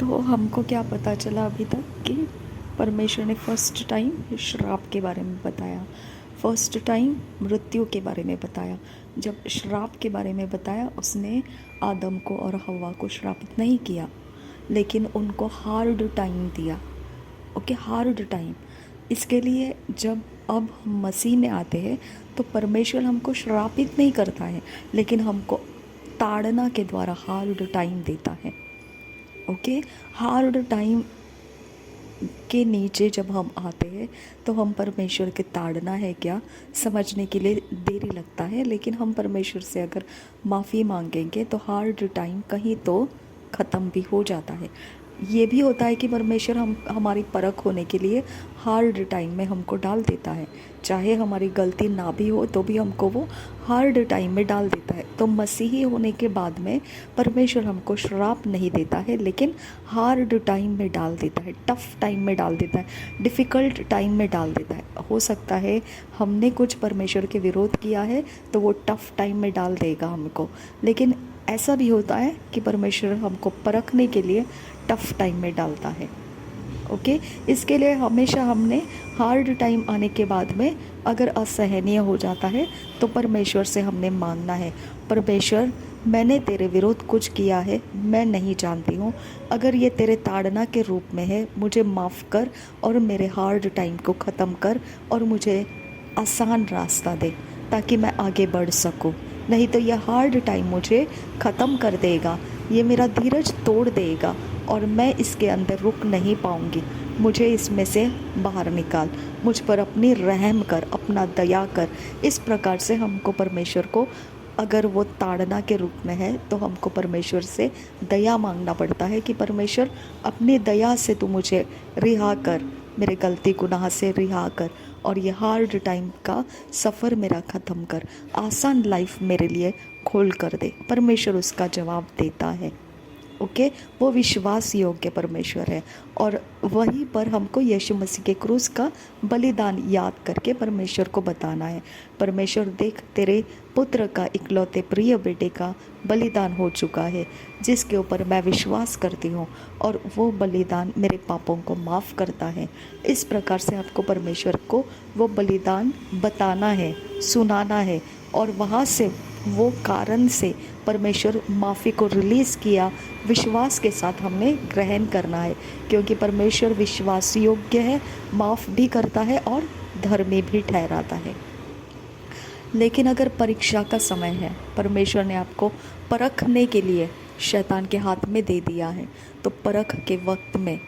तो हमको क्या पता चला अभी तक कि परमेश्वर ने फर्स्ट टाइम श्राप के बारे में बताया, फर्स्ट टाइम मृत्यु के बारे में बताया। जब श्राप के बारे में बताया, उसने आदम को और हव्वा को श्रापित नहीं किया, लेकिन उनको हार्ड टाइम दिया। Okay, hard time. इसके लिए जब अब हम मसीह में आते हैं तो परमेश्वर हमको श्रापित नहीं करता है, लेकिन हमको ताड़ना के द्वारा हार्ड टाइम देता है। ओके, हार्ड टाइम के नीचे जब हम आते हैं तो हम परमेश्वर के ताड़ना है क्या समझने के लिए देरी लगता है, लेकिन हम परमेश्वर से अगर माफ़ी मांगेंगे तो हार्ड टाइम कहीं तो ख़त्म भी हो जाता है। ये भी होता है कि परमेश्वर हम हमारी परख होने के लिए हार्ड टाइम में हमको डाल देता है, चाहे हमारी गलती ना भी हो तो भी हमको वो हार्ड टाइम में डाल देता है। तो मसीही होने के बाद में परमेश्वर हमको श्राप नहीं देता है, लेकिन हार्ड टाइम में डाल देता है, टफ़ टाइम में डाल देता है, डिफ़िकल्ट टाइम में डाल देता है। हो सकता है हमने कुछ परमेश्वर के विरोध किया है तो वो टफ़ टाइम में डाल देगा हमको, लेकिन ऐसा भी होता है कि परमेश्वर हमको परखने के लिए टफ़ टाइम में डालता है। ओके, इसके लिए हमेशा हमने हार्ड टाइम आने के बाद में अगर असहनीय हो जाता है तो परमेश्वर से हमने मांगना है, परमेश्वर मैंने तेरे विरोध कुछ किया है, मैं नहीं जानती हूँ, अगर ये तेरे ताड़ना के रूप में है मुझे माफ़ कर और मेरे हार्ड टाइम को ख़त्म कर और मुझे आसान रास्ता दे ताकि मैं आगे बढ़ सकूँ। नहीं तो यह हार्ड टाइम मुझे ख़त्म कर देगा, ये मेरा धीरज तोड़ देगा और मैं इसके अंदर रुक नहीं पाऊँगी। मुझे इसमें से बाहर निकाल, मुझ पर अपनी रहम कर, अपना दया कर। इस प्रकार से हमको परमेश्वर को, अगर वो ताड़ना के रूप में है तो हमको परमेश्वर से दया मांगना पड़ता है कि परमेश्वर अपनी दया से तू मुझे रिहा कर, मेरे गलती गुनाह से रिहा कर और ये हार्ड टाइम का सफ़र मेरा ख़त्म कर, आसान लाइफ मेरे लिए खोल कर दे। परमेश्वर उसका जवाब देता है। ओके, वो विश्वास योग्य परमेश्वर है और वहीं पर हमको यीशु मसीह के क्रूस का बलिदान याद करके परमेश्वर को बताना है, परमेश्वर देख तेरे पुत्र का इकलौते प्रिय बेटे का बलिदान हो चुका है जिसके ऊपर मैं विश्वास करती हूँ और वो बलिदान मेरे पापों को माफ़ करता है। इस प्रकार से आपको परमेश्वर को वो बलिदान बताना है, सुनाना है और वहाँ से वो कारण से परमेश्वर माफ़ी को रिलीज़ किया, विश्वास के साथ हमने ग्रहण करना है, क्योंकि परमेश्वर विश्वास योग्य है, माफ़ भी करता है और धर्मी भी ठहराता है। लेकिन अगर परीक्षा का समय है, परमेश्वर ने आपको परखने के लिए शैतान के हाथ में दे दिया है, तो परख के वक्त में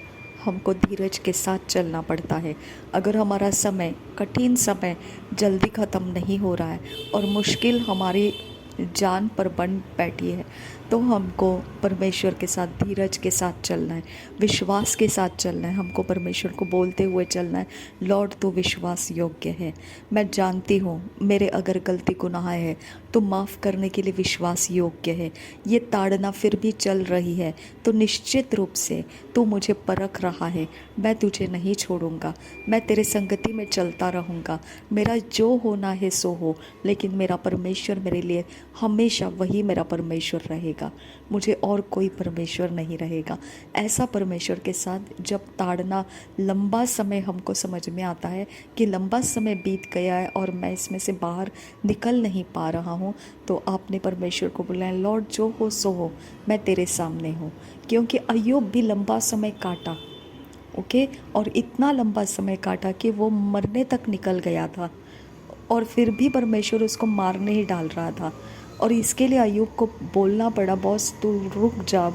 हमको धीरज के साथ चलना पड़ता है। अगर हमारा समय, कठिन समय जल्दी ख़त्म नहीं हो रहा है और मुश्किल हमारी जान पर बन बैठी है, तो हमको परमेश्वर के साथ धीरज के साथ चलना है, विश्वास के साथ चलना है। हमको परमेश्वर को बोलते हुए चलना है, लॉर्ड तू विश्वास योग्य है, मैं जानती हूँ मेरे अगर गलती गुनाह है तो माफ़ करने के लिए विश्वास योग्य है। ये ताड़ना फिर भी चल रही है तो निश्चित रूप से तू मुझे परख रहा है, मैं तुझे नहीं छोड़ूंगा, मैं तेरे संगति में चलता रहूँगा। मेरा जो होना है सो हो, लेकिन मेरा परमेश्वर मेरे लिए हमेशा वही मेरा परमेश्वर रहेगा, मुझे और कोई परमेश्वर नहीं रहेगा। ऐसा परमेश्वर के साथ जब ताड़ना लंबा समय हमको समझ में आता है कि लंबा समय बीत गया है और मैं इसमें से बाहर निकल नहीं पा रहा हूँ, तो आपने परमेश्वर को बोला, लॉर्ड जो हो सो हो, मैं तेरे सामने हूँ। क्योंकि अय्यूब भी लंबा समय काटा, ओके, और इतना लंबा समय काटा कि वो मरने तक निकल गया था और फिर भी परमेश्वर उसको मारने ही डाल रहा था। और इसके लिए अय्यूब को बोलना पड़ा, बॉस तू रुक जा,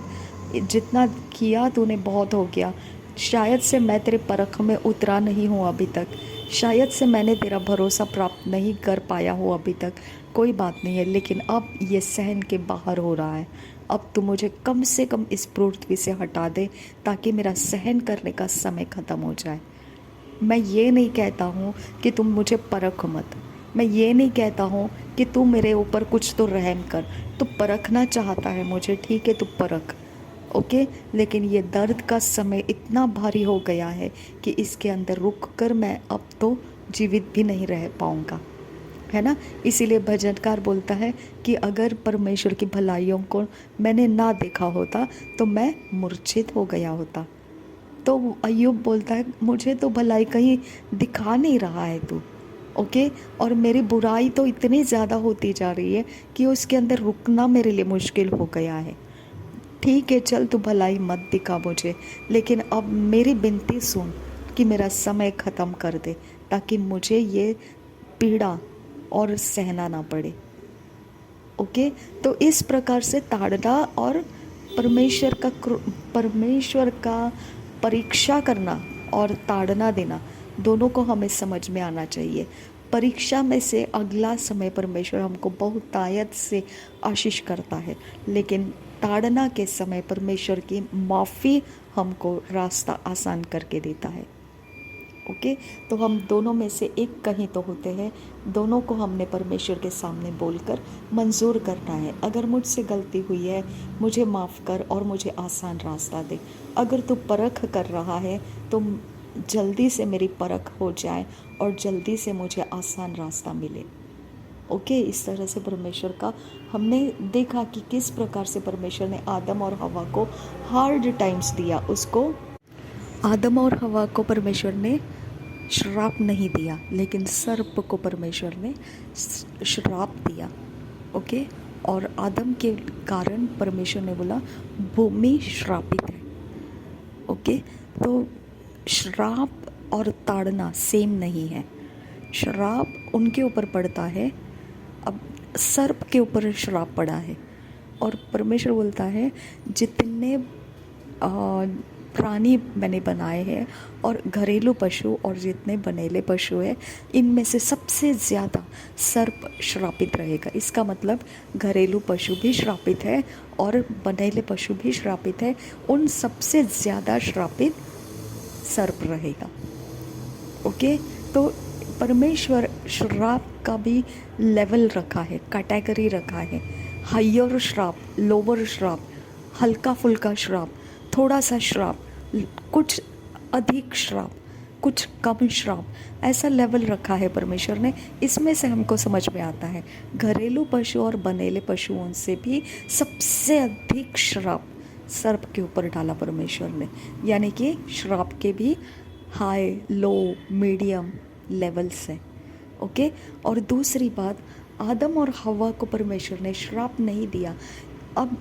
जितना किया तूने बहुत हो गया, शायद से मैं तेरे परख में उतरा नहीं हूँ अभी तक, शायद से मैंने तेरा भरोसा प्राप्त नहीं कर पाया हूँ अभी तक, कोई बात नहीं है, लेकिन अब ये सहन के बाहर हो रहा है, अब तू मुझे कम से कम इस पृथ्वी से हटा दे ताकि मेरा सहन करने का समय ख़त्म हो जाए। मैं ये नहीं कहता हूँ कि तुम मुझे परख मत, मैं ये नहीं कहता हूँ कि तू मेरे ऊपर कुछ तो रहम कर, तू परखना चाहता है मुझे, ठीक है तू परख, ओके, लेकिन ये दर्द का समय इतना भारी हो गया है कि इसके अंदर रुक कर मैं अब तो जीवित भी नहीं रह पाऊँगा, है ना। इसीलिए भजनकार बोलता है कि अगर परमेश्वर की भलाइयों को मैंने ना देखा होता तो मैं मूर्छित हो गया होता। तो अय्यूब बोलता है मुझे तो भलाई कहीं दिखा नहीं रहा है तू, ओके। और मेरी बुराई तो इतनी ज़्यादा होती जा रही है कि उसके अंदर रुकना मेरे लिए मुश्किल हो गया है। ठीक है, चल तू भलाई मत दिखा मुझे, लेकिन अब मेरी विनती सुन कि मेरा समय ख़त्म कर दे, ताकि मुझे ये पीड़ा और सहना ना पड़े, ओके। तो इस प्रकार से ताड़ना और परमेश्वर का परीक्षा करना और ताड़ना देना दोनों को हमें समझ में आना चाहिए। परीक्षा में से अगला समय परमेश्वर हमको बहुत आयत से आशीष करता है, लेकिन ताड़ना के समय परमेश्वर की माफ़ी हमको रास्ता आसान करके देता है, ओके। तो हम दोनों में से एक कहीं तो होते हैं, दोनों को हमने परमेश्वर के सामने बोलकर मंजूर करना है। अगर मुझसे गलती हुई है मुझे माफ़ कर और मुझे आसान रास्ता दे। अगर तू परख कर रहा है तो जल्दी से मेरी परख हो जाए और जल्दी से मुझे आसान रास्ता मिले, ओके। इस तरह से परमेश्वर का हमने देखा कि किस प्रकार से परमेश्वर ने आदम और हवा को हार्ड टाइम्स दिया। उसको आदम और हवा को परमेश्वर ने श्राप नहीं दिया, लेकिन सर्प को परमेश्वर ने श्राप दिया, ओके। और आदम के कारण परमेश्वर ने बोला भूमि श्रापित है, ओके। तो श्राप और ताड़ना सेम नहीं है। श्राप उनके ऊपर पड़ता है, अब सर्प के ऊपर श्राप पड़ा है। और परमेश्वर बोलता है जितने प्राणी मैंने बनाए हैं और घरेलू पशु और जितने बनेले पशु हैं, इनमें से सबसे ज़्यादा सर्प श्रापित रहेगा। इसका मतलब घरेलू पशु भी श्रापित है और बनेले पशु भी श्रापित है। उन सबसे ज़्यादा श्रापित सर्प रहेगा, ओके। तो परमेश्वर श्राप का भी लेवल रखा है, कैटेगरी रखा है। हायर श्राप, लोअर श्राप, हल्का फुल्का श्राप, थोड़ा सा श्राप, कुछ अधिक श्राप, कुछ कम श्राप, ऐसा लेवल रखा है परमेश्वर ने। इसमें से हमको समझ में आता है घरेलू पशु और बनेले पशुओं से भी सबसे अधिक श्राप सर्प के ऊपर डाला परमेश्वर ने, यानी कि श्राप के भी हाई, लो, मीडियम लेवल्स हैं, ओके। और दूसरी बात, आदम और हवा को परमेश्वर ने श्राप नहीं दिया। अब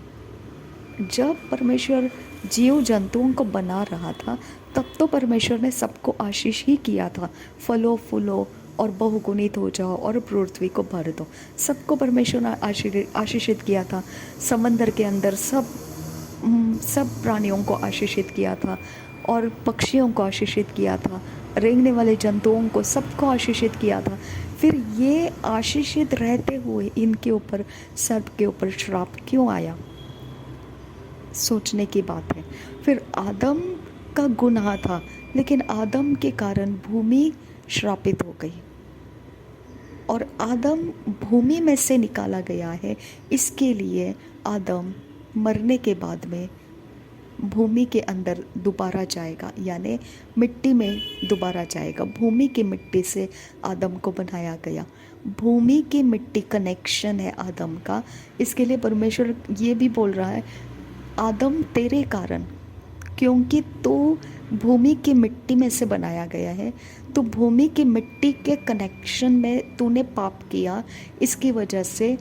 जब परमेश्वर जीव जंतुओं को बना रहा था तब तो परमेश्वर ने सबको आशीष ही किया था, फलो फूलो और बहुगुणित हो जाओ और पृथ्वी को भर दो। सबको परमेश्वर ने आशीषित किया था। समंदर के अंदर सब प्राणियों को आशीषित किया था और पक्षियों को आशीषित किया था, रेंगने वाले जंतुओं को सबको आशीषित किया था। फिर ये आशीषित रहते हुए इनके ऊपर, सर्प के ऊपर श्राप क्यों आया? सोचने की बात है। फिर आदम का गुनाह था, लेकिन आदम के कारण भूमि श्रापित हो गई और आदम भूमि में से निकाला गया है। इसके लिए आदम मरने के बाद में भूमि के अंदर दोबारा जाएगा, यानी मिट्टी में दोबारा जाएगा। भूमि की मिट्टी से आदम को बनाया गया। भूमि की मिट्टी कनेक्शन है आदम का। इसके लिए परमेश्वर ये भी बोल रहा है आदम तेरे कारण, क्योंकि तू भूमि की मिट्टी में से बनाया गया है, तो भूमि की मिट्टी के कनेक्शन में तूने पाप किया। इसकी वजह से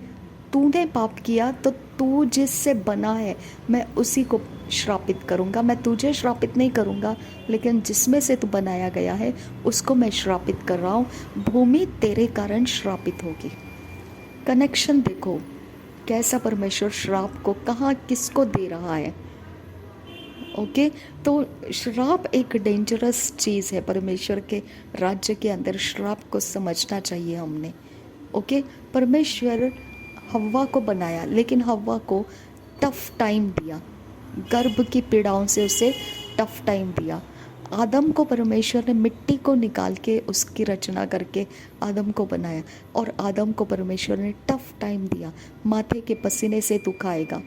तूने पाप किया तो तू जिससे बना है मैं उसी को श्रापित करूँगा। मैं तुझे श्रापित नहीं करूँगा, लेकिन जिसमें से तू बनाया गया है उसको मैं श्रापित कर रहा हूँ। भूमि तेरे कारण श्रापित होगी। कनेक्शन देखो कैसा परमेश्वर श्राप को कहाँ किसको दे रहा है, ओके। तो श्राप एक डेंजरस चीज़ है। परमेश्वर के राज्य के अंदर श्राप को समझना चाहिए हमने, ओके। परमेश्वर हव्वा को बनाया, लेकिन हव्वा को टफ टाइम दिया, गर्भ की पीड़ाओं से उसे टफ टाइम दिया। आदम को परमेश्वर ने मिट्टी को निकाल के उसकी रचना करके आदम को बनाया, और आदम को परमेश्वर ने टफ टाइम दिया। माथे के पसीने से तू खाएगा,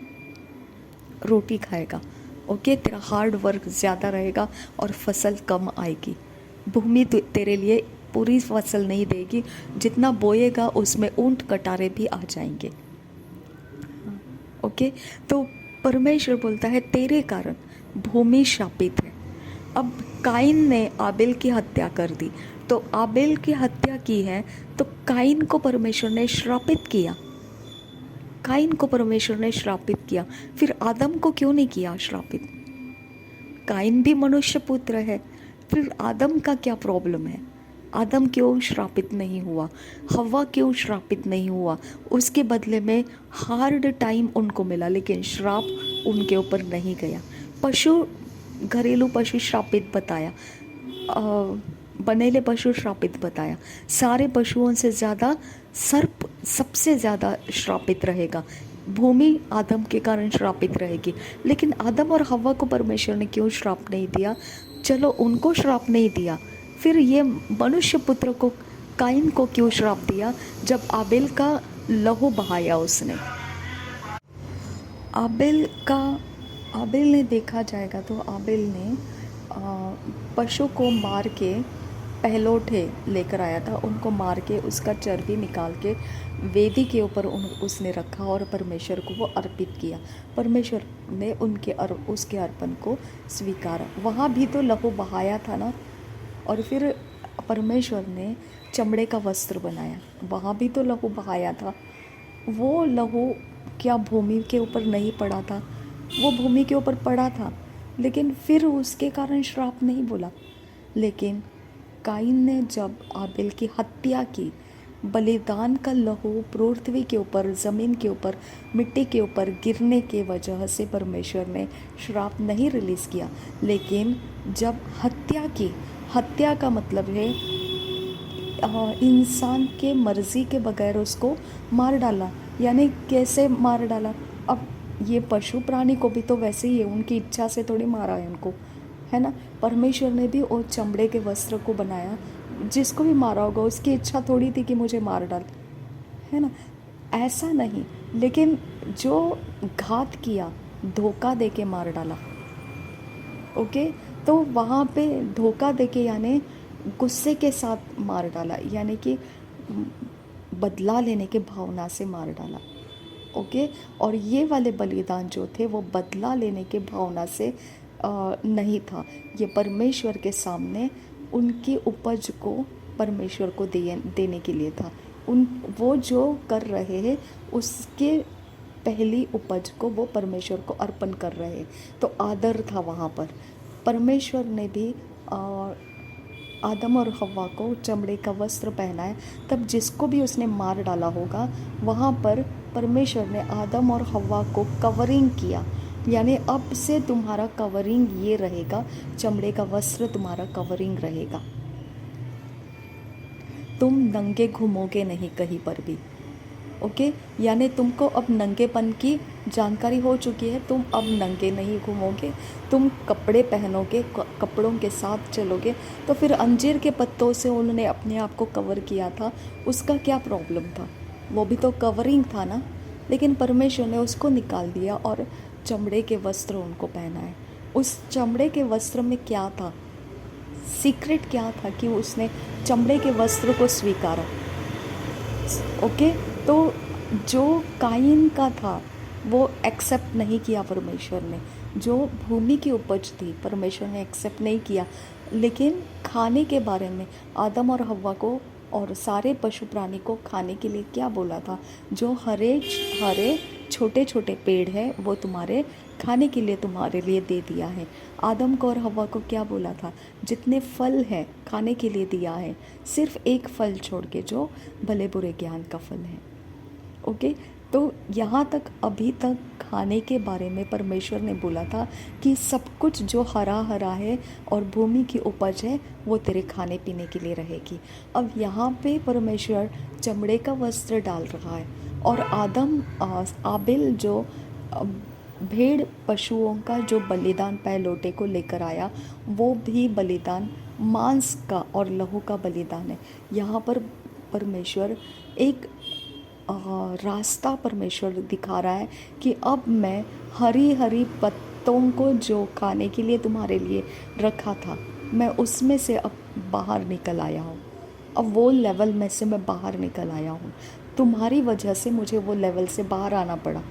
रोटी खाएगा, ओके। तेरा हार्ड वर्क ज़्यादा रहेगा और फसल कम आएगी। भूमि तेरे लिए पूरी फसल नहीं देगी, जितना बोएगा उसमें ऊंट कटारे भी आ जाएंगे। ओके, तो परमेश्वर बोलता है तेरे कारण भूमि शापित है। अब काइन ने आबेल की हत्या कर दी, तो आबेल की हत्या की है तो काइन को परमेश्वर ने श्रापित किया। काइन को परमेश्वर ने श्रापित किया, फिर आदम को क्यों नहीं किया श्रापित? काइन भी मनुष्य पुत्र है, फिर आदम का क्या प्रॉब्लम है? आदम क्यों श्रापित नहीं हुआ? हवा क्यों श्रापित नहीं हुआ? उसके बदले में हार्ड टाइम उनको मिला, लेकिन श्राप उनके ऊपर नहीं गया। पशु, घरेलू पशु श्रापित बताया, बनेले पशु श्रापित बताया। सारे पशुओं से ज़्यादा सर्प सबसे ज़्यादा श्रापित रहेगा। भूमि आदम के कारण श्रापित रहेगी, लेकिन आदम और हव्वा को परमेश्वर ने क्यों श्राप नहीं दिया? चलो उनको श्राप नहीं दिया, फिर ये मनुष्य पुत्र को, काइन को क्यों श्राप दिया? जब आबेल का लहू बहाया उसने, आबेल ने देखा जाएगा तो आबेल ने पशु को मार के पहलोठे लेकर आया था, उनको मार के उसका चर्बी निकाल के वेदी के ऊपर उसने रखा और परमेश्वर को वो अर्पित किया। परमेश्वर ने उसके अर्पण को स्वीकारा। वहाँ भी तो लहू बहाया था ना, और फिर परमेश्वर ने चमड़े का वस्त्र बनाया, वहाँ भी तो लहू बहाया था। वो लहू क्या भूमि के ऊपर नहीं पड़ा था? वो भूमि के ऊपर पड़ा था, लेकिन फिर उसके कारण श्राप नहीं बोला। लेकिन काइन ने जब आबेल की हत्या की, बलिदान का लहू पृथ्वी के ऊपर, ज़मीन के ऊपर, मिट्टी के ऊपर गिरने के वजह से परमेश्वर ने श्राप नहीं रिलीज़ किया। लेकिन जब हत्या की, हत्या का मतलब है इंसान के मर्ज़ी के बगैर उसको मार डाला। यानी कैसे मार डाला? अब ये पशु प्राणी को भी तो वैसे ही है, उनकी इच्छा से थोड़ी मारा है उनको, है ना। परमेश्वर ने भी वो चमड़े के वस्त्र को बनाया, जिसको भी मारा होगा उसकी इच्छा थोड़ी थी कि मुझे मार डाल, है ना, ऐसा नहीं। लेकिन जो घात किया, धोखा दे के मार डाला। ओके, तो वहाँ पे धोखा दे के यानी गुस्से के साथ मार डाला, यानी कि बदला लेने के भावना से मार डाला। ओके, और ये वाले बलिदान जो थे वो बदला लेने के भावना से नहीं था। ये परमेश्वर के सामने उनकी उपज को परमेश्वर को देने के लिए था। वो जो कर रहे हैं उसके पहली उपज को वो परमेश्वर को अर्पण कर रहे हैं, तो आदर था वहाँ पर। परमेश्वर ने भी आदम और हव्वा को चमड़े का वस्त्र पहनाया, तब जिसको भी उसने मार डाला होगा वहाँ पर परमेश्वर ने आदम और हव्वा को कवरिंग किया। यानी अब से तुम्हारा कवरिंग ये रहेगा, चमड़े का वस्त्र तुम्हारा कवरिंग रहेगा, तुम नंगे घूमोगे नहीं कहीं पर भी। ओके, यानी तुमको अब नंगेपन की जानकारी हो चुकी है, तुम अब नंगे नहीं घूमोगे, तुम कपड़े पहनोगे, कपड़ों के साथ चलोगे। तो फिर अंजीर के पत्तों से उन्होंने अपने आप को कवर किया था, उसका क्या प्रॉब्लम था? वो भी तो कवरिंग था ना। लेकिन परमेश्वर ने उसको निकाल दिया और चमड़े के वस्त्र उनको पहनाए। उस चमड़े के वस्त्र में क्या था? सीक्रेट क्या था कि उसने चमड़े के वस्त्र को स्वीकारा? ओके, तो जो काइन का था वो एक्सेप्ट नहीं किया परमेश्वर ने। जो भूमि की उपज थी परमेश्वर ने एक्सेप्ट नहीं किया। लेकिन खाने के बारे में आदम और हव्वा को और सारे पशु प्राणी को खाने के लिए क्या बोला था? जो हरे छोटे छोटे पेड़ है वो तुम्हारे खाने के लिए तुम्हारे लिए दे दिया है। आदम को और हव्वा को क्या बोला था? जितने फल है खाने के लिए दिया है, सिर्फ एक फल छोड़ के जो भले बुरे ज्ञान का फल है। ओके, तो यहाँ तक अभी तक खाने के बारे में परमेश्वर ने बोला था कि सब कुछ जो हरा हरा है और भूमि की उपज है वो तेरे खाने पीने के लिए रहेगी। अब यहाँ पे परमेश्वर चमड़े का वस्त्र डाल रहा है और आबेल जो भेड़ पशुओं का जो बलिदान पहलोटे को लेकर आया, वो भी बलिदान मांस का और लहू का बलिदान है। यहाँ पर परमेश्वर एक रास्ता परमेश्वर दिखा रहा है कि अब मैं हरी हरी पत्तों को जो खाने के लिए तुम्हारे लिए रखा था, मैं उसमें से अब बाहर निकल आया हूँ। अब वो लेवल में से मैं बाहर निकल आया हूँ। तुम्हारी वजह से मुझे वो लेवल से बाहर आना पड़ा।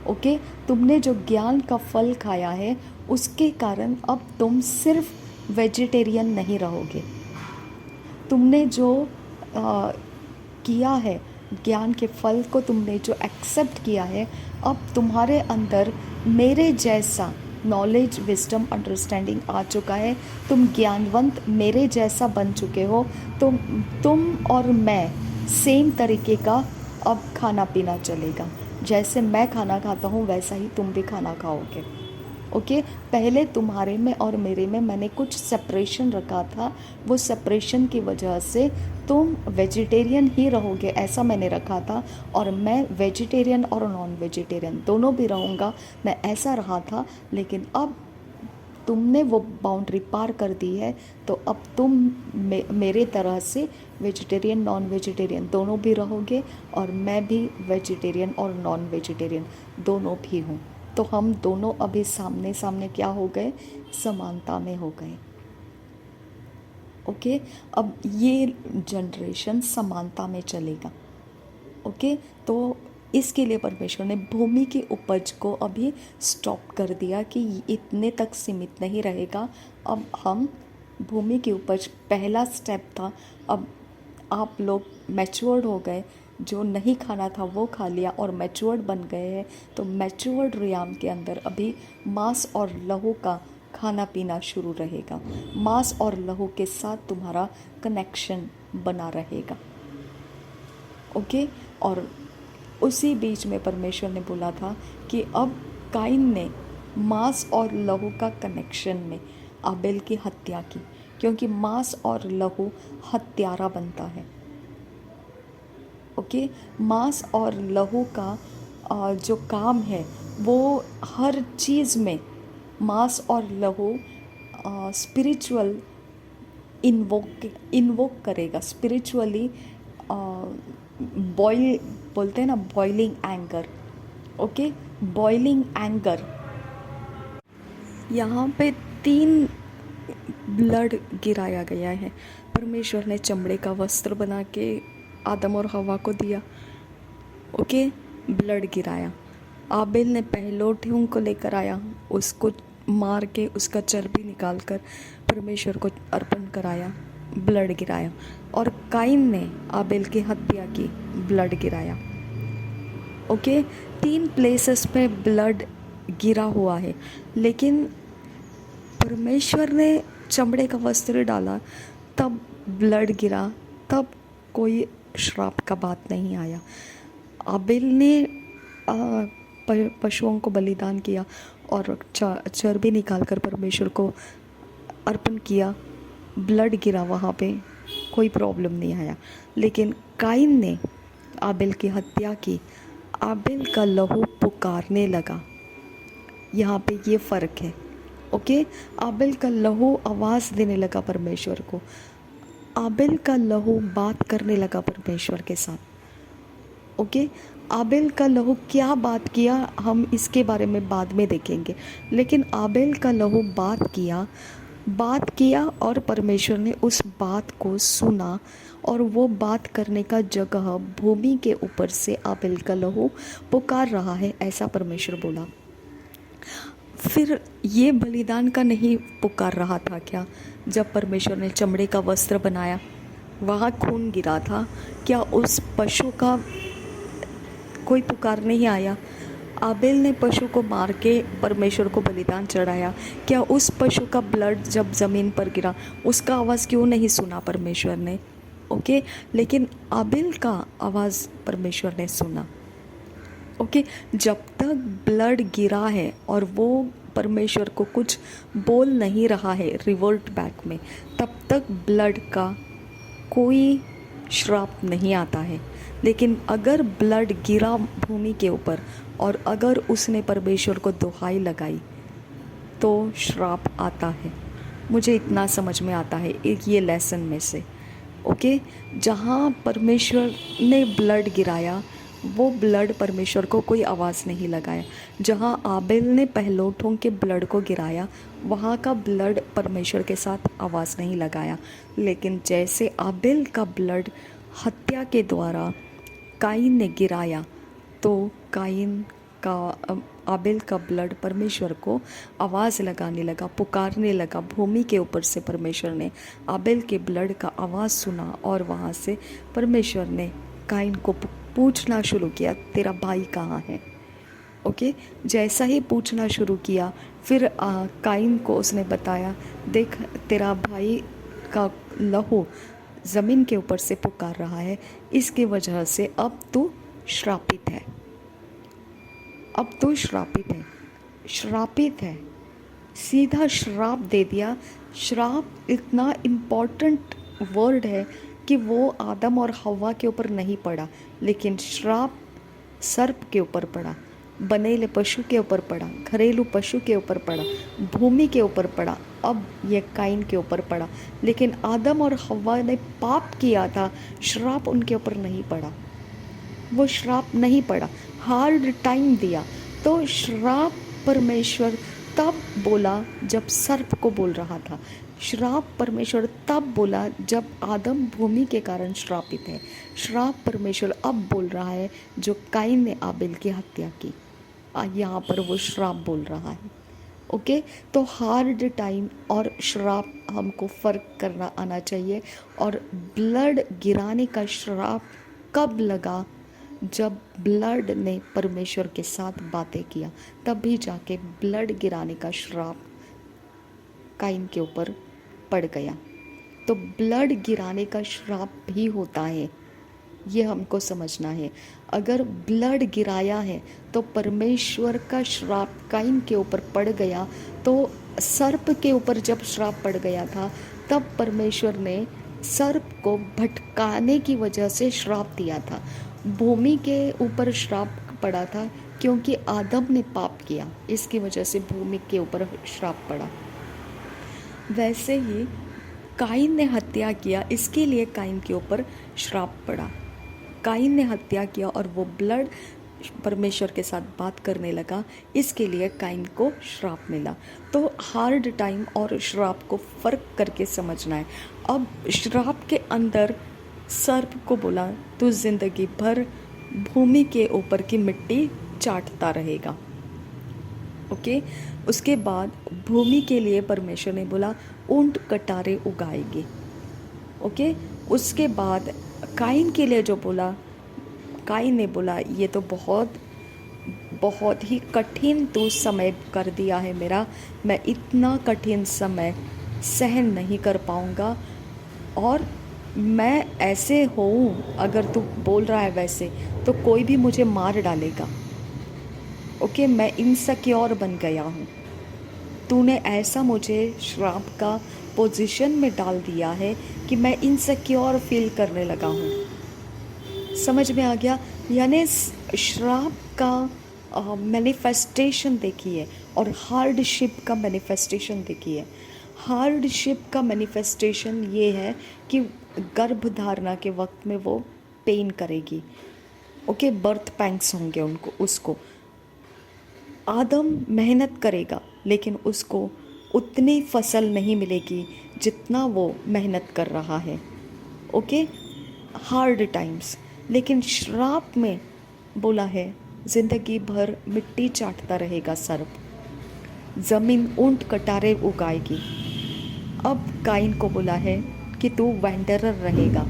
ओके, तुमने जो ज्ञान का फल खाया है उसके कारण अब तुम सिर्फ वेजिटेरियन नहीं रहोगे। तुमने जो किया है, ज्ञान के फल को तुमने जो एक्सेप्ट किया है, अब तुम्हारे अंदर मेरे जैसा नॉलेज, विजडम, अंडरस्टैंडिंग आ चुका है। तुम ज्ञानवंत मेरे जैसा बन चुके हो। तुम और मैं सेम तरीके का अब खाना पीना चलेगा। जैसे मैं खाना खाता हूँ वैसा ही तुम भी खाना खाओगे। ओके, पहले तुम्हारे में और मेरे में मैंने कुछ सेपरेशन रखा था। वो सेपरेशन की वजह से तुम वेजिटेरियन ही रहोगे ऐसा मैंने रखा था, और मैं वेजिटेरियन और नॉन वेजिटेरियन दोनों भी रहूँगा, मैं ऐसा रहा था। लेकिन अब तुमने वो बाउंड्री पार कर दी है, तो अब तुम मेरे तरह से वेजिटेरियन नॉन वेजिटेरियन दोनों भी रहोगे, और मैं भी वेजिटेरियन और नॉन वेजिटेरियन दोनों भी हूँ। तो हम दोनों अभी सामने सामने क्या हो गए, समानता में हो गए। ओके, अब ये जनरेशन समानता में चलेगा। ओके, तो इसके लिए परमेश्वर ने भूमि की उपज को अभी स्टॉप कर दिया कि इतने तक सीमित नहीं रहेगा। अब हम भूमि की उपज पहला स्टेप था, अब आप लोग मैच्योर्ड हो गए, जो नहीं खाना था वो खा लिया और मैच्योर्ड बन गए हैं। तो मैच्योर्ड रियाम के अंदर अभी मांस और लहू का खाना पीना शुरू रहेगा। मांस और लहू के साथ तुम्हारा कनेक्शन बना रहेगा। ओके, और उसी बीच में परमेश्वर ने बोला था कि अब काइन ने मांस और लहू का कनेक्शन में आबेल की हत्या की, क्योंकि मांस और लहू हत्यारा बनता है। ओके, मांस और लहू का जो काम है वो हर चीज़ में मांस और लहू स्पिरिचुअल इन्वोक करेगा, स्पिरिचुअली बॉयल बोलते हैं ना, boiling anger. Okay, boiling anger. यहाँ पे 3 ब्लड गिराया गया है। परमेश्वर ने चमड़े का वस्त्र बना के आदम और हवा को दिया। ओके, ब्लड गिराया। आबेल ने पहलोठियों को लेकर आया, उसको मार के उसका चर्बी निकाल कर परमेश्वर को अर्पण कराया, ब्लड गिराया। और काइन ने आबेल की हत्या की, ब्लड गिराया। ओके, 3 प्लेसेस पे ब्लड गिरा हुआ है। लेकिन परमेश्वर ने चमड़े का वस्त्र डाला, तब ब्लड गिरा, तब कोई श्राप का बात नहीं आया। आबेल ने पशुओं को बलिदान किया और चर्बी निकालकर परमेश्वर को अर्पण किया, ब्लड गिरा, वहाँ पे कोई प्रॉब्लम नहीं आया। लेकिन काइन ने आबेल की हत्या की, आबेल का लहू पुकारने लगा। यहाँ पे ये फ़र्क है। ओके, आबेल का लहू आवाज़ देने लगा परमेश्वर को, आबेल का लहू बात करने लगा परमेश्वर के साथ। ओके, आबेल का लहू क्या बात किया हम इसके बारे में बाद में देखेंगे, लेकिन आबेल का लहू बात किया और परमेश्वर ने उस बात को सुना, और वो बात करने का जगह भूमि के ऊपर से आबेल का लहू पुकार रहा है, ऐसा परमेश्वर बोला। फिर ये बलिदान का नहीं पुकार रहा था क्या? जब परमेश्वर ने चमड़े का वस्त्र बनाया, वहाँ खून गिरा था, क्या उस पशु का कोई पुकार नहीं आया? आबेल ने पशु को मार के परमेश्वर को बलिदान चढ़ाया, क्या उस पशु का ब्लड जब ज़मीन पर गिरा उसका आवाज़ क्यों नहीं सुना परमेश्वर ने? ओके, लेकिन आबेल का आवाज़ परमेश्वर ने सुना। ओके, जब तक ब्लड गिरा है और वो परमेश्वर को कुछ बोल नहीं रहा है रिवोल्ट बैक में, तब तक ब्लड का कोई श्राप नहीं आता है। लेकिन अगर ब्लड गिरा भूमि के ऊपर और अगर उसने परमेश्वर को दुहाई लगाई तो श्राप आता है। मुझे इतना समझ में आता है एक ये लेसन में से। ओके, जहाँ परमेश्वर ने ब्लड गिराया वो ब्लड परमेश्वर को कोई आवाज़ नहीं लगाया। जहाँ आबेल ने पहलोठों के ब्लड को गिराया, वहाँ का ब्लड परमेश्वर के साथ आवाज़ नहीं लगाया। लेकिन जैसे आबेल का ब्लड हत्या के द्वारा काइन ने गिराया, तो काइन का आबेल का ब्लड परमेश्वर को आवाज़ लगाने लगा, पुकारने लगा। भूमि के ऊपर से परमेश्वर ने आबेल के ब्लड का आवाज़ सुना और वहाँ से परमेश्वर ने काइन को पूछना शुरू किया, तेरा भाई कहाँ है। ओके, जैसा ही पूछना शुरू किया, फिर काइन को उसने बताया, देख तेरा भाई का लहू ज़मीन के ऊपर से पुकार रहा है, इसके वजह से अब तू श्रापित है, अब तू श्रापित है, श्रापित है। सीधा श्राप दे दिया। श्राप इतना इम्पॉर्टेंट वर्ड है कि वो आदम और हव्वा के ऊपर नहीं पड़ा, लेकिन श्राप सर्प के ऊपर पड़ा, बनेले पशु के ऊपर पड़ा, घरेलू पशु के ऊपर पड़ा, भूमि के ऊपर पड़ा, अब ये काइन के ऊपर पड़ा। लेकिन आदम और हव्वा ने पाप किया था, श्राप उनके ऊपर नहीं पड़ा, वो श्राप नहीं पड़ा, हार्ड टाइम दिया। तो श्राप परमेश्वर तब बोला जब सर्प को बोल रहा था, श्राप परमेश्वर तब बोला जब आदम भूमि के कारण श्रापित है। श्राप परमेश्वर अब बोल रहा है जो काइन ने आबेल की हत्या की, यहाँ पर वो श्राप बोल रहा है। ओके, तो हार्ड टाइम और श्राप हमको फ़र्क करना आना चाहिए। और ब्लड गिराने का श्राप कब लगा? जब ब्लड ने परमेश्वर के साथ बातें किया, तभी जाके ब्लड गिराने का श्राप काइन के ऊपर पड़ गया। तो ब्लड गिराने का श्राप भी होता है, ये हमको समझना है। अगर ब्लड गिराया है तो परमेश्वर का श्राप काइन के ऊपर पड़ गया। तो सर्प के ऊपर जब श्राप पड़ गया था, तब परमेश्वर ने सर्प को भटकाने की वजह से श्राप दिया था। भूमि के ऊपर श्राप पड़ा था क्योंकि आदम ने पाप किया, इसकी वजह से भूमि के ऊपर श्राप पड़ा। वैसे ही काइन ने हत्या किया, इसके लिए काइन के ऊपर श्राप पड़ा। काइन ने हत्या किया और वो ब्लड परमेश्वर के साथ बात करने लगा, इसके लिए काइन को श्राप मिला। तो हार्ड टाइम और श्राप को फ़र्क करके समझना है। अब श्राप के अंदर सर्प को बोला, तू जिंदगी भर भूमि के ऊपर की मिट्टी चाटता रहेगा। ओके, उसके बाद भूमि के लिए परमेश्वर ने बोला ऊंट कटारे उगाएगी। ओके, उसके बाद काइन के लिए जो बोला, काइन ने बोला ये तो बहुत ही कठिन तू समय कर दिया है मेरा, मैं इतना कठिन समय सहन नहीं कर पाऊँगा, और मैं ऐसे हूँ, अगर तू बोल रहा है वैसे तो कोई भी मुझे मार डालेगा। ओके, मैं इनसिक्योर बन गया हूँ, तूने ऐसा मुझे श्राप का पोजीशन में डाल दिया है कि मैं इनसिक्योर फील करने लगा हूँ। समझ में आ गया? यानी श्राप का मैनिफेस्टेशन देखिए और हार्डशिप का मैनिफेस्टेशन देखिए। हार्डशिप का मैनिफेस्टेशन ये है कि गर्भधारणा के वक्त में वो पेन करेगी। ओके, बर्थ पैंग्स होंगे उसको। आदम मेहनत करेगा लेकिन उसको उतनी फसल नहीं मिलेगी जितना वो मेहनत कर रहा है। Okay, hard times. लेकिन श्राप में बोला है ज़िंदगी भर मिट्टी चाटता रहेगा सर्प, ज़मीन ऊंट कटारे उगाएगी। अब काइन को बोला है कि तू वेंडरर रहेगा।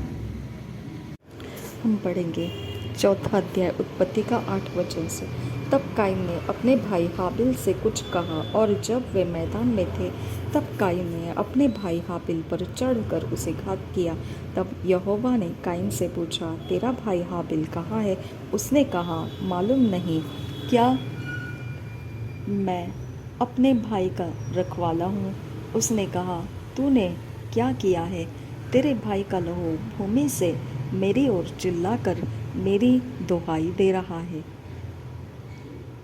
हम पढ़ेंगे 4 अध्याय उत्पत्ति का 8 वचन से। तब काइन ने अपने भाई हाबिल से कुछ कहा, और जब वे मैदान में थे तब काइन ने अपने भाई हाबिल पर चढ़कर उसे घात किया। तब यहोवा ने काइन से पूछा, तेरा भाई हाबिल कहाँ है? उसने कहा, मालूम नहीं, क्या मैं अपने भाई का रखवाला हूँ? उसने कहा, तूने क्या किया है? तेरे भाई का लहू भूमि से मेरी ओर चिल्लाकर मेरी दुहाई दे रहा है।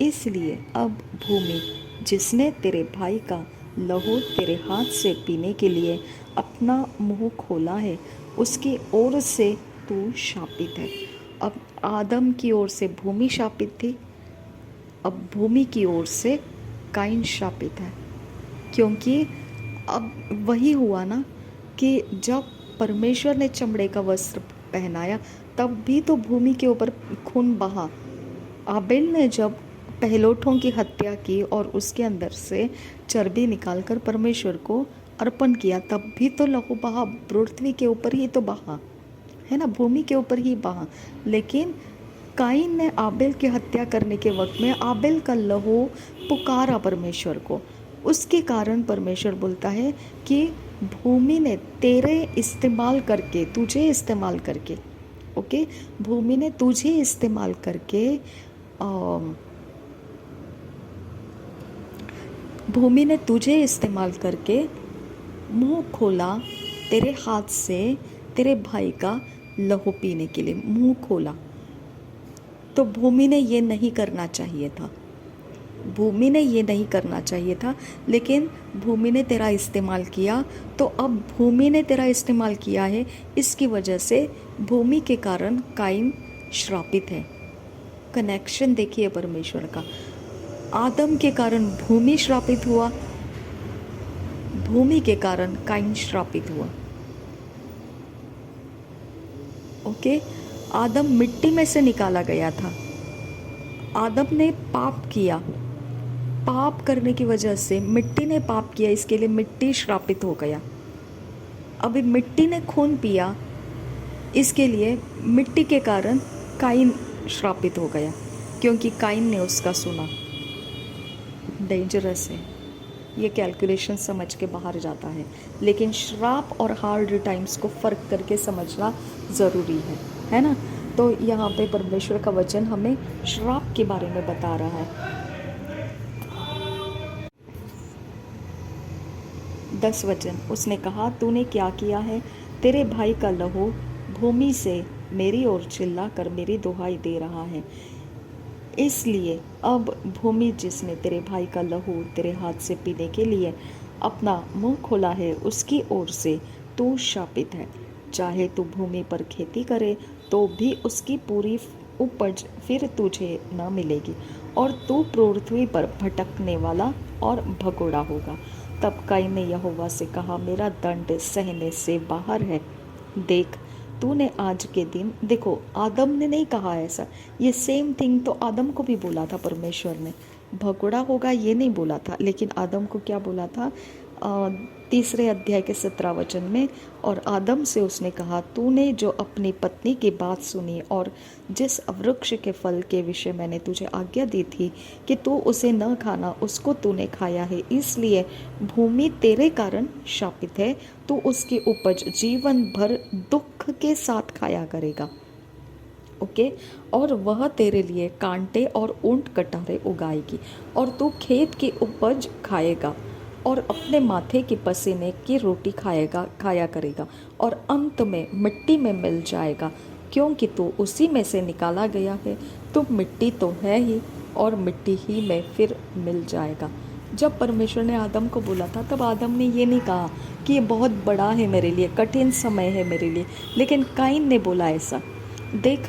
इसलिए अब भूमि जिसने तेरे भाई का लहू तेरे हाथ से पीने के लिए अपना मुंह खोला है, उसकी ओर से तू शापित है। अब आदम की ओर से भूमि शापित थी, अब भूमि की ओर से काइन शापित है। क्योंकि अब वही हुआ ना कि जब परमेश्वर ने चमड़े का वस्त्र पहनाया तब भी तो भूमि के ऊपर खून बहा। आबेल ने जब पहलोठों की हत्या की और उसके अंदर से चर्बी निकालकर परमेश्वर को अर्पण किया तब भी तो लहू बहा, पृथ्वी के ऊपर ही तो बहा, है ना, भूमि के ऊपर ही बहा। लेकिन काइन ने आबेल की हत्या करने के वक्त में आबेल का लहू पुकारा परमेश्वर को, उसके कारण परमेश्वर बोलता है कि भूमि ने तेरे इस्तेमाल करके, तुझे इस्तेमाल करके, ओके, भूमि ने तुझे इस्तेमाल करके भूमि ने तुझे इस्तेमाल करके मुंह खोला, तेरे हाथ से तेरे भाई का लहू पीने के लिए मुंह खोला। तो भूमि ने ये नहीं करना चाहिए था, भूमि ने ये नहीं करना चाहिए था, लेकिन भूमि ने तेरा इस्तेमाल किया। तो अब भूमि ने तेरा इस्तेमाल किया है, इसकी वजह से भूमि के कारण काइन श्रापित है। कनेक्शन देखिए परमेश्वर का, आदम के कारण भूमि श्रापित हुआ, भूमि के कारण काइन श्रापित हुआ। ओके, आदम मिट्टी में से निकाला गया था, आदम ने पाप किया, पाप करने की वजह से मिट्टी ने पाप किया, इसके लिए मिट्टी श्रापित हो गया। अभी मिट्टी ने खून पिया, इसके लिए मिट्टी के कारण काइन श्रापित हो गया, क्योंकि काइन ने उसका सुना। डेंजरस है ये, कैलकुलेशन समझ के बाहर जाता है, लेकिन श्राप और हार्ड टाइम्स को फ़र्क करके समझना ज़रूरी है ना। तो यहाँ पे परमेश्वर का वचन हमें श्राप के बारे में बता रहा है। 10 वचन, उसने कहा तूने क्या किया है, तेरे भाई का लहू भूमि से मेरी ओर चिल्ला कर मेरी दुहाई दे रहा है, इसलिए अब भूमि जिसने तेरे भाई का लहू तेरे हाथ से पीने के लिए अपना मुंह खोला है उसकी ओर से तू शापित है। चाहे तू भूमि पर खेती करे तो भी उसकी पूरी उपज फिर तुझे न मिलेगी, और तू पृथ्वी पर भटकने वाला और भगोड़ा होगा। तब काइन ने यहोवा से कहा, मेरा दंड सहने से बाहर है। देख, तूने आज के दिन, देखो आदम ने नहीं कहा ऐसा, ये सेम थिंग तो आदम को भी बोला था परमेश्वर ने, भगोड़ा होगा ये नहीं बोला था, लेकिन आदम को क्या बोला था 3 अध्याय के 17 वचन में, और आदम से उसने कहा, तूने जो अपनी पत्नी की बात सुनी और जिस वृक्ष के फल के विषय मैंने तुझे आज्ञा दी थी कि तू उसे न खाना, उसको तूने खाया है, इसलिए भूमि तेरे कारण शापित है, तू उसकी उपज जीवन भर दुख के साथ खाया करेगा। ओके, और वह तेरे लिए कांटे और ऊंट कटारे उगाएगी, और तू खेत की उपज खाएगा और अपने माथे की पसीने की रोटी खाया करेगा, और अंत में मिट्टी में मिल जाएगा, क्योंकि तू उसी में से निकाला गया है, तू मिट्टी तो है ही और मिट्टी ही में फिर मिल जाएगा। जब परमेश्वर ने आदम को बोला था तब आदम ने ये नहीं कहा कि ये बहुत बड़ा है मेरे लिए, कठिन समय है मेरे लिए, लेकिन काइन ने बोला ऐसा, देख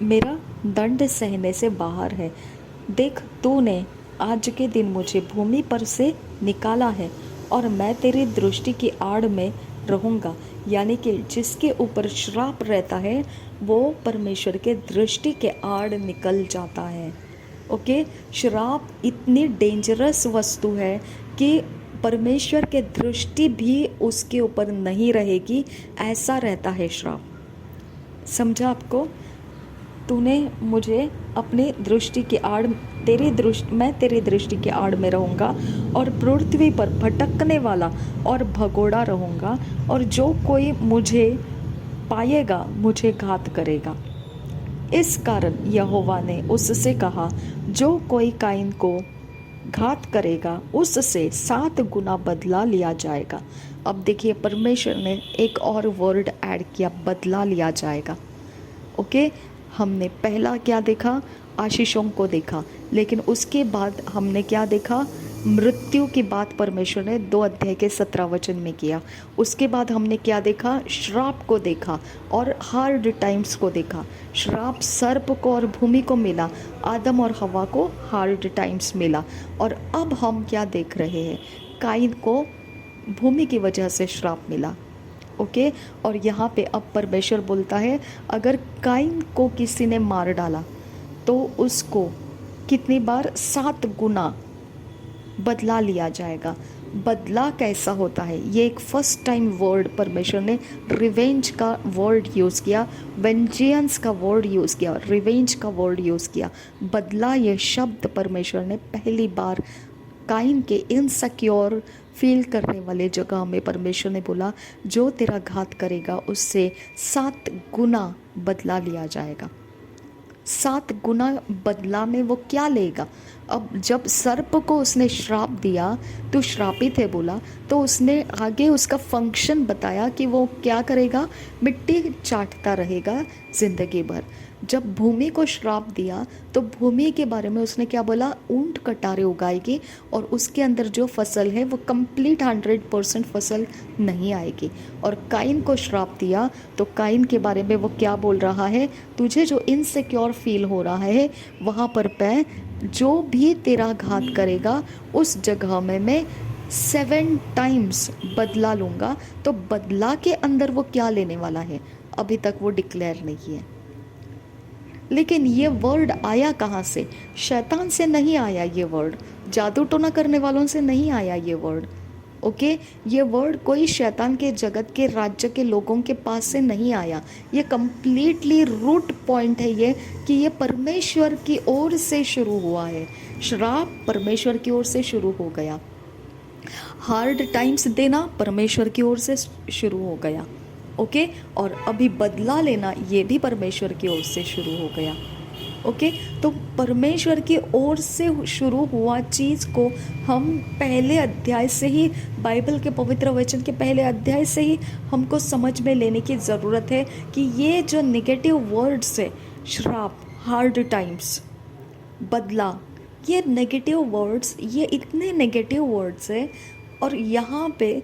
मेरा दंड सहने से बाहर है, देख तूने आज के दिन मुझे भूमि पर से निकाला है और मैं तेरी दृष्टि की आड़ में रहूँगा। यानी कि जिसके ऊपर श्राप रहता है वो परमेश्वर के दृष्टि के आड़ निकल जाता है। ओके, श्राप इतनी डेंजरस वस्तु है कि परमेश्वर के दृष्टि भी उसके ऊपर नहीं रहेगी, ऐसा रहता है श्राप। समझा आपको? तूने मुझे अपनी दृष्टि की आड़, मैं तेरी दृष्टि की आड़ में रहूँगा और पृथ्वी पर भटकने वाला और भगोड़ा रहूँगा, और जो कोई मुझे पाएगा मुझे घात करेगा। इस कारण यहोवा ने उससे कहा, जो कोई काइन को घात करेगा उससे 7 गुना बदला लिया जाएगा। अब देखिए परमेश्वर ने एक और वर्ड ऐड किया, बदला लिया जाएगा। ओके, हमने पहला क्या देखा, आशीषों को देखा, लेकिन उसके बाद हमने क्या देखा, मृत्यु की बात परमेश्वर ने 2 अध्याय के 17 वचन में किया। उसके बाद हमने क्या देखा? श्राप को देखा और हार्ड टाइम्स को देखा। श्राप सर्प को और भूमि को मिला, आदम और हवा को हार्ड टाइम्स मिला। और अब हम क्या देख रहे हैं? काइन को भूमि की वजह से श्राप मिला। ओके, और यहाँ पे अब परमेश्वर बोलता है अगर काइन को किसी ने मार डाला तो उसको कितनी बार? 7 गुना बदला लिया जाएगा। बदला कैसा होता है? ये एक फर्स्ट टाइम वर्ड परमेश्वर ने रिवेंज का वर्ड यूज़ किया, वेंजियंस का वर्ड यूज़ किया, रिवेंज का वर्ड यूज़ किया। बदला ये शब्द परमेश्वर ने पहली बार काइन के इनसिक्योर फील करने वाले जगह में परमेश्वर ने बोला जो तेरा घात करेगा उससे 7 गुना बदला लिया जाएगा। 7 गुना बदला में वो क्या लेगा? अब जब सर्प को उसने श्राप दिया तो श्रापित है बोला, तो उसने आगे उसका फंक्शन बताया कि वो क्या करेगा? मिट्टी चाटता रहेगा जिंदगी भर। जब भूमि को श्राप दिया तो भूमि के बारे में उसने क्या बोला? ऊंट कटारे उगाएगी और उसके अंदर जो फसल है वो कंप्लीट 100% फसल नहीं आएगी। और काइन को श्राप दिया तो काइन के बारे में वो क्या बोल रहा है? तुझे जो इनसिक्योर फील हो रहा है वहाँ पर मैं जो भी तेरा घात करेगा उस जगह में मैं 7 टाइम्स बदला लूँगा। तो बदला के अंदर वो क्या लेने वाला है अभी तक वो डिक्लेयर नहीं है। लेकिन ये वर्ड आया कहाँ से? शैतान से नहीं आया ये वर्ड, जादू टोना करने वालों से नहीं आया ये वर्ड। ओके, ये वर्ड कोई शैतान के जगत के राज्य के लोगों के पास से नहीं आया। ये कम्प्लीटली रूट पॉइंट है ये कि ये परमेश्वर की ओर से शुरू हुआ है। श्राप परमेश्वर की ओर से शुरू हो गया, हार्ड टाइम्स देना परमेश्वर की ओर से शुरू हो गया। ओके, और अभी बदला लेना ये भी परमेश्वर की ओर से शुरू हो गया। ओके, तो परमेश्वर की ओर से शुरू हुआ चीज़ को हम पहले अध्याय से ही, बाइबल के पवित्र वचन के पहले अध्याय से ही हमको समझ में लेने की ज़रूरत है कि ये जो नेगेटिव वर्ड्स है, श्राप, हार्ड टाइम्स, बदला, ये नेगेटिव वर्ड्स, ये इतने नेगेटिव वर्ड्स है। और यहाँ पे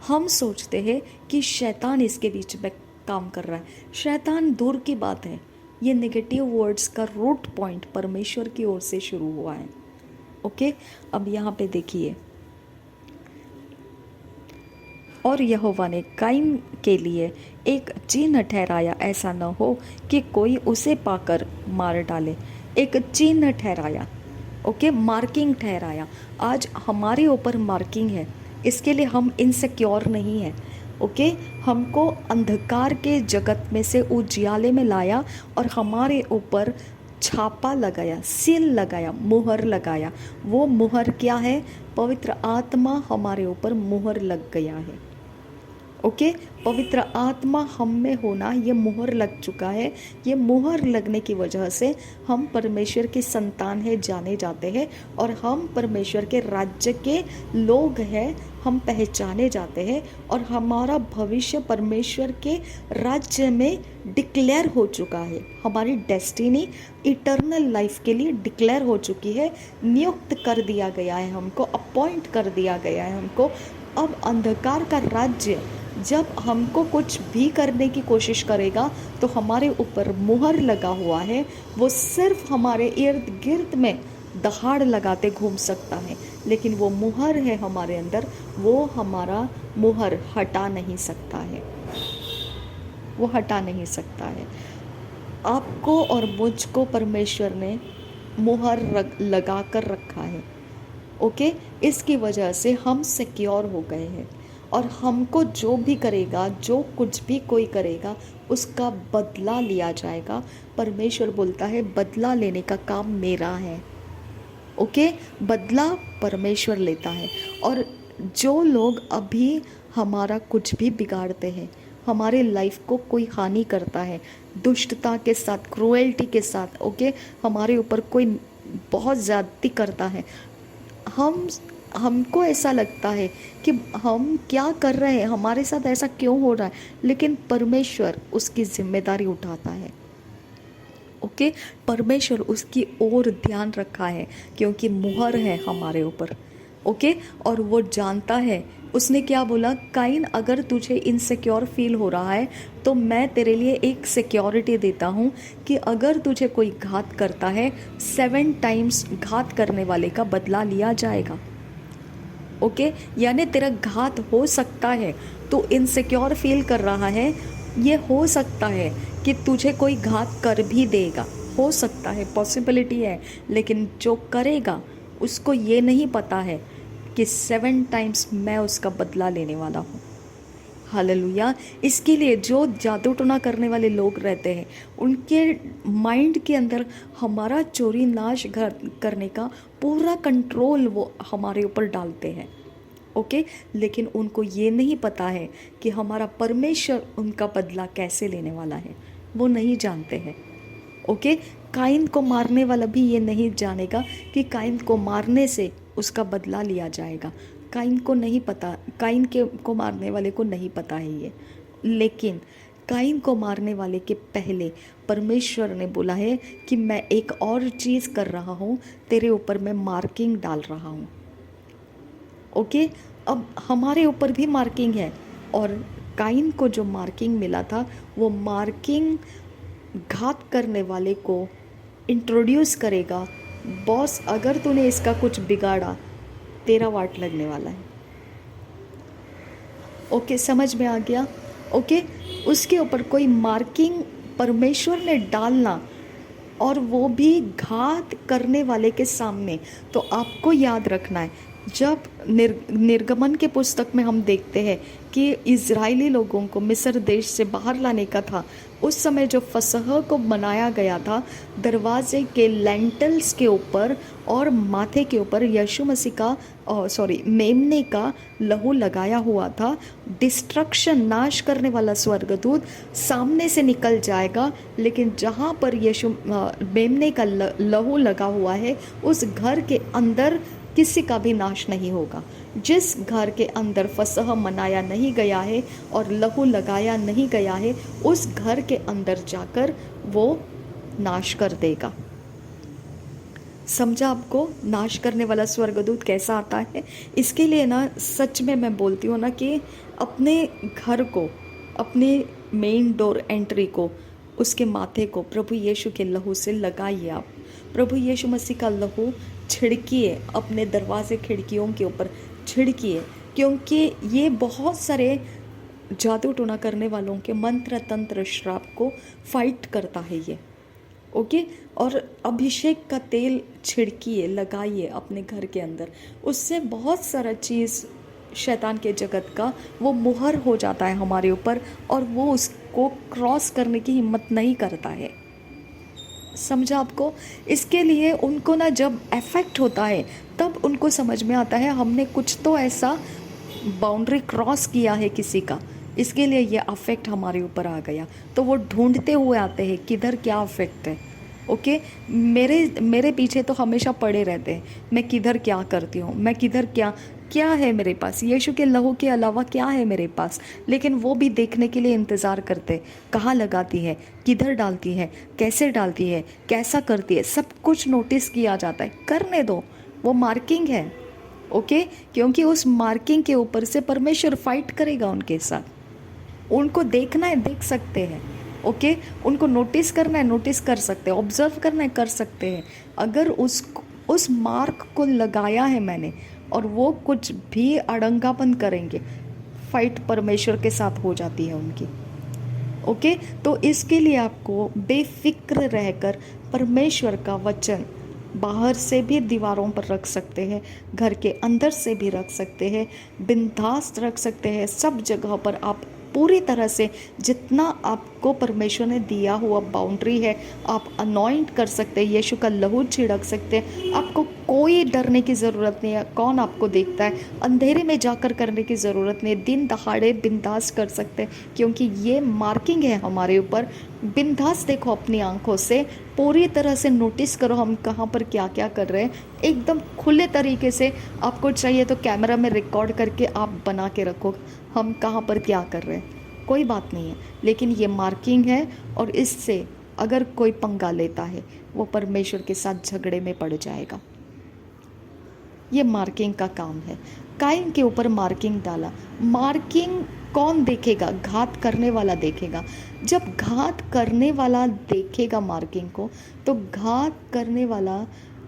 हम सोचते हैं कि शैतान इसके बीच में काम कर रहा है। शैतान दूर की बात है, ये नेगेटिव वर्ड्स का रूट पॉइंट परमेश्वर की ओर से शुरू हुआ है। ओके, अब यहाँ पे देखिए, और यहोवा ने काइन के लिए एक चिन्ह ठहराया, ऐसा न हो कि कोई उसे पाकर मार डाले। एक चिन्ह ठहराया, ओके, मार्किंग ठहराया। आज हमारे ऊपर मार्किंग है, इसके लिए हम इनसिक्योर नहीं हैं। ओके, हमको अंधकार के जगत में से उजियाले में लाया और हमारे ऊपर छापा लगाया, सील लगाया, मुहर लगाया। वो मुहर क्या है? पवित्र आत्मा हमारे ऊपर मुहर लग गया है। ओके, पवित्र आत्मा हम में होना, ये मुहर लग चुका है। ये मुहर लगने की वजह से हम परमेश्वर की संतान है जाने जाते हैं और हम परमेश्वर के राज्य के लोग हैं, हम पहचाने जाते हैं और हमारा भविष्य परमेश्वर के राज्य में डिक्लेयर हो चुका है। हमारी डेस्टिनी इटर्नल लाइफ के लिए डिक्लेयर हो चुकी है, नियुक्त कर दिया गया है हमको, अपॉइंट कर दिया गया है हमको। अब अंधकार का राज्य जब हमको कुछ भी करने की कोशिश करेगा तो हमारे ऊपर मुहर लगा हुआ है, वो सिर्फ हमारे इर्द गिर्द में दहाड़ लगाते घूम सकता है, लेकिन वो मुहर है हमारे अंदर, वो हमारा मुहर हटा नहीं सकता है, वो हटा नहीं सकता है। आपको और मुझको परमेश्वर ने मुहर लगा कर रखा है। ओके, इसकी वजह से हम सिक्योर हो गए हैं और हमको जो भी करेगा, जो कुछ भी कोई करेगा, उसका बदला लिया जाएगा। परमेश्वर बोलता है बदला लेने का काम मेरा है। ओके, बदला परमेश्वर लेता है। और जो लोग अभी हमारा कुछ भी बिगाड़ते हैं, हमारे लाइफ को कोई हानि करता है दुष्टता के साथ, क्रूएल्टी के साथ, ओके, हमारे ऊपर कोई बहुत ज़्यादती करता है, हमको ऐसा लगता है कि हम क्या कर रहे हैं, हमारे साथ ऐसा क्यों हो रहा है, लेकिन परमेश्वर उसकी जिम्मेदारी उठाता है। ओके, परमेश्वर उसकी ओर ध्यान रखा है क्योंकि मुहर है हमारे ऊपर। ओके। और वो जानता है, उसने क्या बोला, काइन अगर तुझे इनसिक्योर फील हो रहा है तो मैं तेरे लिए एक सिक्योरिटी देता हूँ कि अगर तुझे कोई घात करता है 7 टाइम्स घात करने वाले का बदला लिया जाएगा। ओके, यानी तेरा घात हो सकता है, तो इनसिक्योर फील कर रहा है, ये हो सकता है कि तुझे कोई घात कर भी देगा, हो सकता है, पॉसिबिलिटी है, लेकिन जो करेगा उसको ये नहीं पता है कि 7 टाइम्स मैं उसका बदला लेने वाला हूँ। हालेलुया। इसके लिए जो जादू टोना करने वाले लोग रहते हैं, उनके माइंड के अंदर हमारा चोरी नाश करने का पूरा कंट्रोल वो हमारे ऊपर डालते हैं। ओके, लेकिन उनको ये नहीं पता है कि हमारा परमेश्वर उनका बदला कैसे लेने वाला है, वो नहीं जानते हैं। ओके, काइन को मारने वाला भी ये नहीं जानेगा कि काइन को मारने से उसका बदला लिया जाएगा। काइन को नहीं पता, काइन के को मारने वाले को नहीं पता है ये। लेकिन काइन को मारने वाले के पहले परमेश्वर ने बोला है कि मैं एक और चीज़ कर रहा हूँ, तेरे ऊपर मैं मार्किंग डाल रहा हूँ। ओके, अब हमारे ऊपर भी मार्किंग है, और काइन को जो मार्किंग मिला था वो मार्किंग घात करने वाले को इंट्रोड्यूस करेगा, बॉस अगर तूने इसका कुछ बिगाड़ा तेरा वाट लगने वाला है। ओके, समझ में आ गया। ओके, उसके ऊपर कोई मार्किंग परमेश्वर ने डालना, और वो भी घात करने वाले के सामने। तो आपको याद रखना है, जब निर्गमन के पुस्तक में हम देखते हैं कि इज़राइली लोगों को मिस्र देश से बाहर लाने का था, उस समय जो फसह को मनाया गया था, दरवाजे के लेंटल्स के ऊपर और माथे के ऊपर यीशु मसीह का मेमने का लहू लगाया हुआ था। डिस्ट्रक्शन, नाश करने वाला स्वर्गदूत सामने से निकल जाएगा, लेकिन जहाँ पर यीशु मेमने का लहू लगा हुआ है, उस घर के अंदर किसी का भी नाश नहीं होगा। जिस घर के अंदर फसह मनाया नहीं गया है और लहू लगाया नहीं गया है, उस घर के अंदर जाकर वो नाश कर देगा। समझा आपको नाश करने वाला स्वर्गदूत कैसा आता है? इसके लिए ना सच में मैं बोलती हूँ ना कि अपने घर को, अपने मेन डोर एंट्री को, उसके माथे को प्रभु यीशु के लहू से लगाइए। आप प्रभु यीशु मसीह का लहू छिड़किए, अपने दरवाजे खिड़कियों के ऊपर छिड़किए, क्योंकि ये बहुत सारे जादू टोना करने वालों के मंत्र तंत्र श्राप को फाइट करता है ये। ओके, और अभिषेक का तेल छिड़किए, लगाइए अपने घर के अंदर, उससे बहुत सारा चीज़ शैतान के जगत का वो मुहर हो जाता है हमारे ऊपर, और वो उसको क्रॉस करने की हिम्मत नहीं करता है। समझा आपको? इसके लिए उनको ना जब अफेक्ट होता है तब उनको समझ में आता है हमने कुछ तो ऐसा बाउंड्री क्रॉस किया है किसी का, इसके लिए ये अफेक्ट हमारे ऊपर आ गया। तो वो ढूंढते हुए आते हैं किधर क्या अफेक्ट है। ओके, मेरे पीछे तो हमेशा पड़े रहते हैं, मैं किधर क्या करती हूँ, मैं किधर क्या क्या है मेरे पास, यीशु के लहू के अलावा क्या है मेरे पास। लेकिन वो भी देखने के लिए इंतज़ार करते, कहाँ लगाती है, किधर डालती है, कैसे डालती है, कैसा करती है, सब कुछ नोटिस किया जाता है। करने दो, वो मार्किंग है। ओके, क्योंकि उस मार्किंग के ऊपर से परमेश्वर फाइट करेगा उनके साथ। उनको देखना है, देख सकते हैं। ओके, उनको नोटिस करना है, नोटिस कर सकते हैं, ऑब्जर्व करना है, कर सकते हैं। अगर उस मार्क को लगाया है मैंने और वो कुछ भी अड़ंगापन करेंगे, फाइट परमेश्वर के साथ हो जाती है उनकी। ओके, तो इसके लिए आपको बेफिक्र रहकर परमेश्वर का वचन बाहर से भी दीवारों पर रख सकते हैं, घर के अंदर से भी रख सकते हैं, बिंदास रख सकते हैं। सब जगह पर आप पूरी तरह से जितना आपको परमेश्वर ने दिया हुआ बाउंड्री है आप अनॉइंट कर सकते हैं, यीशु का लहू छिड़क सकते हैं। आपको कोई डरने की ज़रूरत नहीं है, कौन आपको देखता है, अंधेरे में जाकर करने की ज़रूरत नहीं है, दिन दहाड़े बिंदास कर सकते हैं, क्योंकि ये मार्किंग है हमारे ऊपर। बिंदास देखो अपनी आंखों से, पूरी तरह से नोटिस करो हम कहाँ पर क्या क्या कर रहे हैं, एकदम खुले तरीके से। आपको चाहिए तो कैमरा में रिकॉर्ड करके आप बना के रखो हम कहाँ पर क्या कर रहे हैं, कोई बात नहीं है। लेकिन ये मार्किंग है, और इससे अगर कोई पंगा लेता है वो परमेश्वर के साथ झगड़े में पड़ जाएगा। ये मार्किंग का काम है। काइन के ऊपर मार्किंग डाला। मार्किंग कौन देखेगा? घात करने वाला देखेगा। जब घात करने वाला देखेगा मार्किंग को, तो घात करने वाला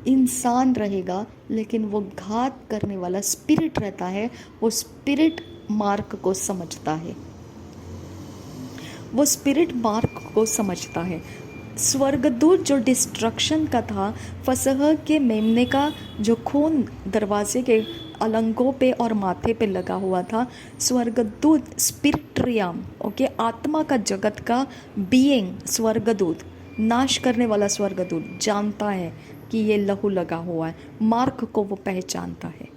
इंसान रहेगा, लेकिन वो घात करने वाला स्पिरिट रहता है। वो स्पिरिट मार्क को समझता है। वो स्पिरिट मार्क को समझता है। स्वर्गदूत जो डिस्ट्रक्शन का था, फसह के मेमने का जो खून दरवाजे के अलंगों पे और माथे पे लगा हुआ था, स्वर्गदूत स्पिरिट्रियम, ओके, आत्मा का जगत का बीइंग, स्वर्गदूत, नाश करने वाला स्वर्गदूत जानता है कि ये लहू लगा हुआ है। मार्क को वो पहचानता है।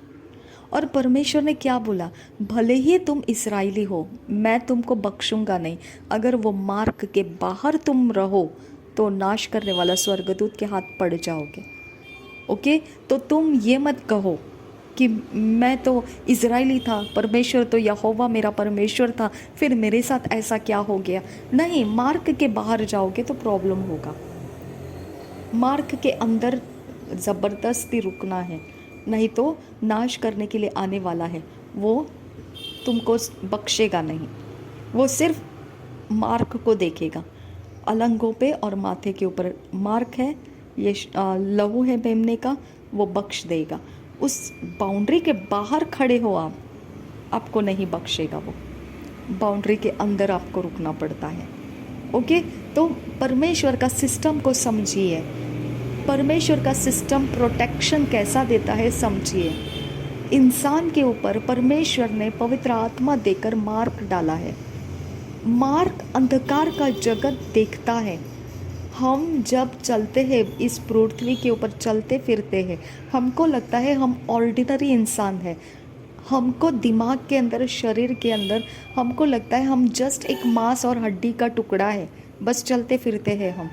और परमेश्वर ने क्या बोला? भले ही तुम इस्राएली हो, मैं तुमको बख्शूंगा नहीं। अगर वो मार्क के बाहर तुम रहो तो नाश करने वाला स्वर्गदूत के हाथ पड़ जाओगे। ओके, तो तुम ये मत कहो कि मैं तो इज़राइली था, परमेश्वर तो यहोवा मेरा परमेश्वर था, फिर मेरे साथ ऐसा क्या हो गया। नहीं, मार्क के बाहर जाओगे तो प्रॉब्लम होगा। मार्क के अंदर ज़बरदस्ती रुकना है, नहीं तो नाश करने के लिए आने वाला है। वो तुमको बख्शेगा नहीं। वो सिर्फ मार्क को देखेगा। अलंगों पे और माथे के ऊपर मार्क है, ये लहू है मेमने का, वो बख्श देगा। उस बाउंड्री के बाहर खड़े हो आप, आपको नहीं बख्शेगा। वो बाउंड्री के अंदर आपको रुकना पड़ता है। ओके, तो परमेश्वर का सिस्टम को समझिए। परमेश्वर का सिस्टम प्रोटेक्शन कैसा देता है समझिए। इंसान के ऊपर परमेश्वर ने पवित्र आत्मा देकर मार्क डाला है। मार्क अंधकार का जगत देखता है। हम जब चलते हैं इस पृथ्वी के ऊपर, चलते फिरते हैं, हमको लगता है हम ऑर्डिनरी इंसान हैं। हमको दिमाग के अंदर, शरीर के अंदर हमको लगता है हम जस्ट एक मांस और हड्डी का टुकड़ा है, बस चलते फिरते हैं हम।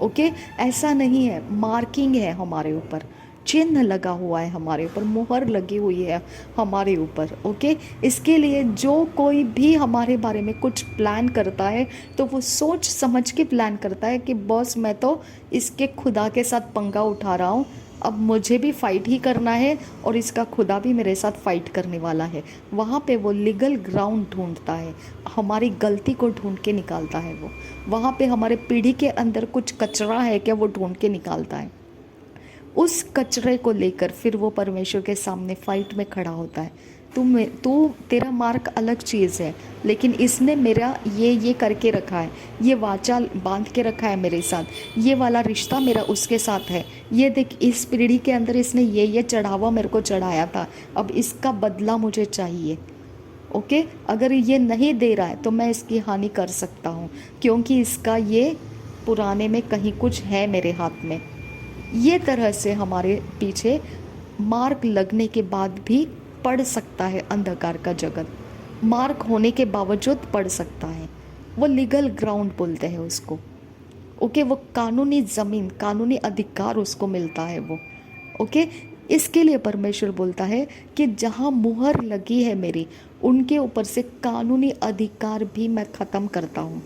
ओके, ऐसा नहीं है। मार्किंग है हमारे ऊपर, चिन्ह लगा हुआ है हमारे ऊपर, मुहर लगी हुई है हमारे ऊपर। ओके, इसके लिए जो कोई भी हमारे बारे में कुछ प्लान करता है तो वो सोच समझ के प्लान करता है कि बॉस मैं तो इसके खुदा के साथ पंगा उठा रहा हूँ, अब मुझे भी फाइट ही करना है और इसका खुदा भी मेरे साथ फाइट करने वाला है। वहाँ पे वो लीगल ग्राउंड ढूंढता है, हमारी गलती को ढूंढ के निकालता है। वो वहाँ पे हमारे पीढ़ी के अंदर कुछ कचरा है क्या, वो ढूंढ के निकालता है। उस कचरे को लेकर फिर वो परमेश्वर के सामने फाइट में खड़ा होता है। तू तेरा मार्क अलग चीज़ है, लेकिन इसने मेरा ये करके रखा है, ये वाचा बांध के रखा है मेरे साथ, ये वाला रिश्ता मेरा उसके साथ है। ये देख, इस पीढ़ी के अंदर इसने ये चढ़ावा मेरे को चढ़ाया था, अब इसका बदला मुझे चाहिए। ओके, अगर ये नहीं दे रहा है तो मैं इसकी हानि कर सकता हूँ, क्योंकि इसका ये पुराने में कहीं कुछ है मेरे हाथ में। ये तरह से हमारे पीछे मार्क लगने के बाद भी पड़ सकता है अंधकार का जगत। मार्क होने के बावजूद पड़ सकता है। वो लीगल ग्राउंड बोलते हैं उसको। ओके, वो कानूनी ज़मीन, कानूनी अधिकार उसको मिलता है वो। ओके, इसके लिए परमेश्वर बोलता है कि जहाँ मुहर लगी है मेरी, उनके ऊपर से कानूनी अधिकार भी मैं ख़त्म करता हूँ।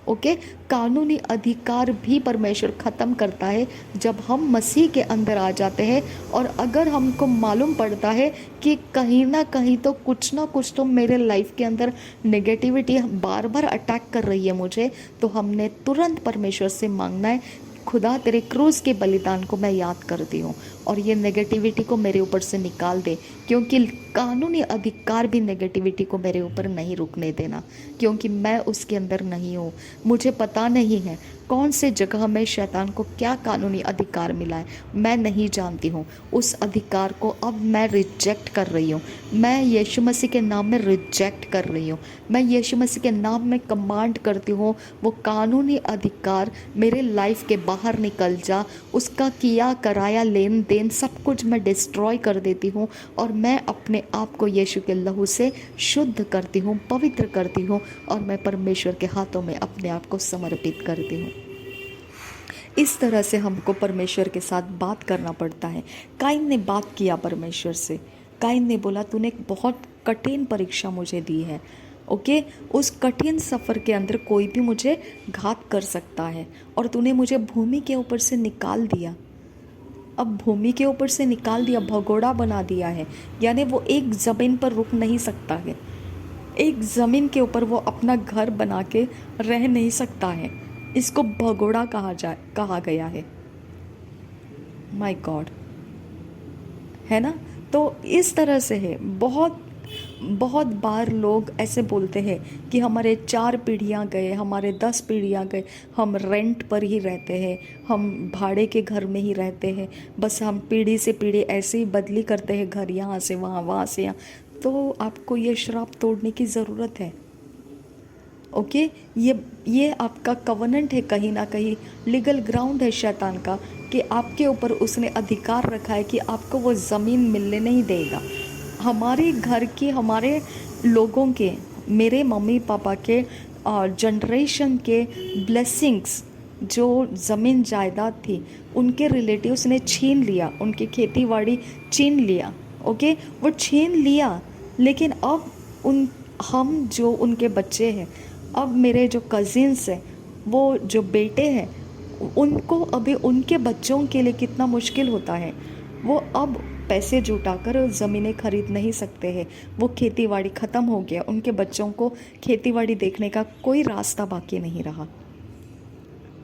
ओके, कानूनी अधिकार भी परमेश्वर ख़त्म करता है जब हम मसीह के अंदर आ जाते हैं। और अगर हमको मालूम पड़ता है कि कहीं ना कहीं तो कुछ ना कुछ तो मेरे लाइफ के अंदर नेगेटिविटी बार बार अटैक कर रही है मुझे, तो हमने तुरंत परमेश्वर से मांगना है, खुदा तेरे क्रूस के बलिदान को मैं याद करती हूँ और ये नेगेटिविटी को मेरे ऊपर से निकाल दे, क्योंकि कानूनी अधिकार भी नेगेटिविटी को मेरे ऊपर नहीं रुकने देना, क्योंकि मैं उसके अंदर नहीं हूँ। मुझे पता नहीं है कौन से जगह में शैतान को क्या कानूनी अधिकार मिला है, मैं नहीं जानती हूँ। उस अधिकार को अब मैं रिजेक्ट कर रही हूँ। मैं यीशु मसीह के नाम में रिजेक्ट कर रही हूँ। मैं यीशु मसीह के नाम में कमांड करती हूँ, वो कानूनी अधिकार मेरे लाइफ के बाहर निकल जा। उसका किया कराया लेन देन सब कुछ मैं डिस्ट्रॉय कर देती हूँ और मैं अपने आप को यीशु के लहू से शुद्ध करती हूँ, पवित्र करती हूँ और मैं परमेश्वर के हाथों में अपने आप को समर्पित करती हूँ। इस तरह से हमको परमेश्वर के साथ बात करना पड़ता है। काइन ने बात किया परमेश्वर से। काइन ने बोला तूने एक बहुत कठिन परीक्षा मुझे दी है। ओके, उस कठिन सफ़र के अंदर कोई भी मुझे घात कर सकता है और तूने मुझे भूमि के ऊपर से निकाल दिया। अब भूमि के ऊपर से निकाल दिया, भगोड़ा बना दिया है, यानी वो एक ज़मीन पर रुक नहीं सकता है, एक ज़मीन के ऊपर वो अपना घर बना के रह नहीं सकता है। इसको भगोड़ा कहा गया है। माय गॉड, है ना। तो इस तरह से है। बहुत बहुत बार लोग ऐसे बोलते हैं कि हमारे 4 पीढ़ियाँ गए, हमारे 10 पीढ़ियाँ गए, हम रेंट पर ही रहते हैं, हम भाड़े के घर में ही रहते हैं, बस हम पीढ़ी से पीढ़ी ऐसे ही बदली करते हैं घर, यहाँ से वहाँ, वहाँ से यहाँ। तो आपको ये श्राप तोड़ने की ज़रूरत है। ओके, ये आपका कवनेंट है, कहीं ना कहीं लीगल ग्राउंड है शैतान का, कि आपके ऊपर उसने अधिकार रखा है कि आपको वो ज़मीन मिलने नहीं देगा। हमारे घर की, हमारे लोगों के, मेरे मम्मी पापा के जनरेशन के ब्लेसिंग्स, जो ज़मीन जायदाद थी, उनके रिलेटिव्स ने छीन लिया, उनकी खेतीबाड़ी छीन लिया। ओके, वो छीन लिया, लेकिन अब हम जो उनके बच्चे हैं, अब मेरे जो कज़िन्स हैं, वो जो बेटे हैं, उनको अभी उनके बच्चों के लिए कितना मुश्किल होता है। वो अब पैसे जुटाकर ज़मीनें खरीद नहीं सकते हैं, वो खेतीबाड़ी ख़त्म हो गया, उनके बच्चों को खेतीबाड़ी देखने का कोई रास्ता बाकी नहीं रहा।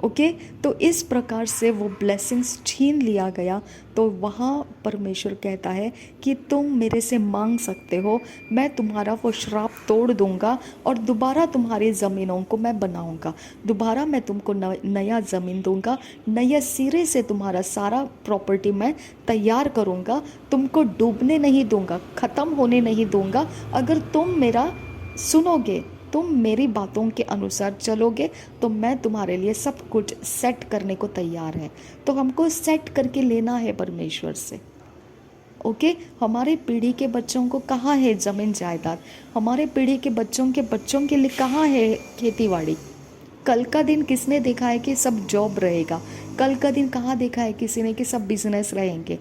ओके, तो इस प्रकार से वो ब्लेसिंग्स छीन लिया गया। तो वहाँ परमेश्वर कहता है कि तुम मेरे से मांग सकते हो, मैं तुम्हारा वो श्राप तोड़ दूंगा और दोबारा तुम्हारी ज़मीनों को मैं बनाऊंगा, दोबारा मैं तुमको नया ज़मीन दूंगा, नए सिरे से तुम्हारा सारा प्रॉपर्टी मैं तैयार करूंगा, तुमको डूबने नहीं दूंगा, ख़त्म होने नहीं दूंगा। अगर तुम मेरा सुनोगे, तुम मेरी बातों के अनुसार चलोगे, तो मैं तुम्हारे लिए सब कुछ सेट करने को तैयार है। तो हमको सेट करके लेना है परमेश्वर से। ओके, हमारे पीढ़ी के बच्चों को कहाँ है ज़मीन जायदाद, हमारे पीढ़ी के बच्चों के लिए कहाँ है खेतीबाड़ी। कल का दिन किसने देखा है कि सब जॉब रहेगा? कल का दिन कहाँ देखा है किसी ने कि सब बिजनेस रहेंगे?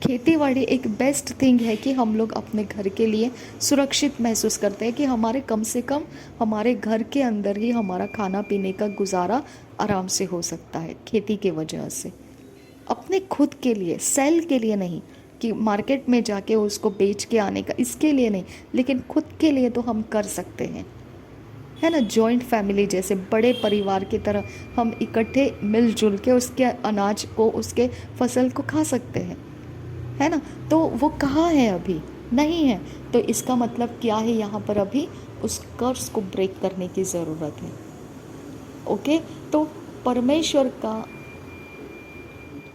खेतीबाड़ी एक बेस्ट थिंग है कि हम लोग अपने घर के लिए सुरक्षित महसूस करते हैं कि हमारे कम से कम हमारे घर के अंदर ही हमारा खाना पीने का गुजारा आराम से हो सकता है खेती के वजह से। अपने खुद के लिए, सेल के लिए नहीं कि मार्केट में जाके उसको बेच के आने का, इसके लिए नहीं, लेकिन खुद के लिए तो हम कर सकते हैं, है ना। जॉइंट फैमिली जैसे बड़े परिवार की तरह हम इकट्ठे मिलजुल के उसके अनाज को, उसके फसल को खा सकते हैं, है ना। तो वो कहाँ है? अभी नहीं है। तो इसका मतलब क्या है? यहाँ पर अभी उस कर्स को ब्रेक करने की ज़रूरत है। ओके, तो परमेश्वर का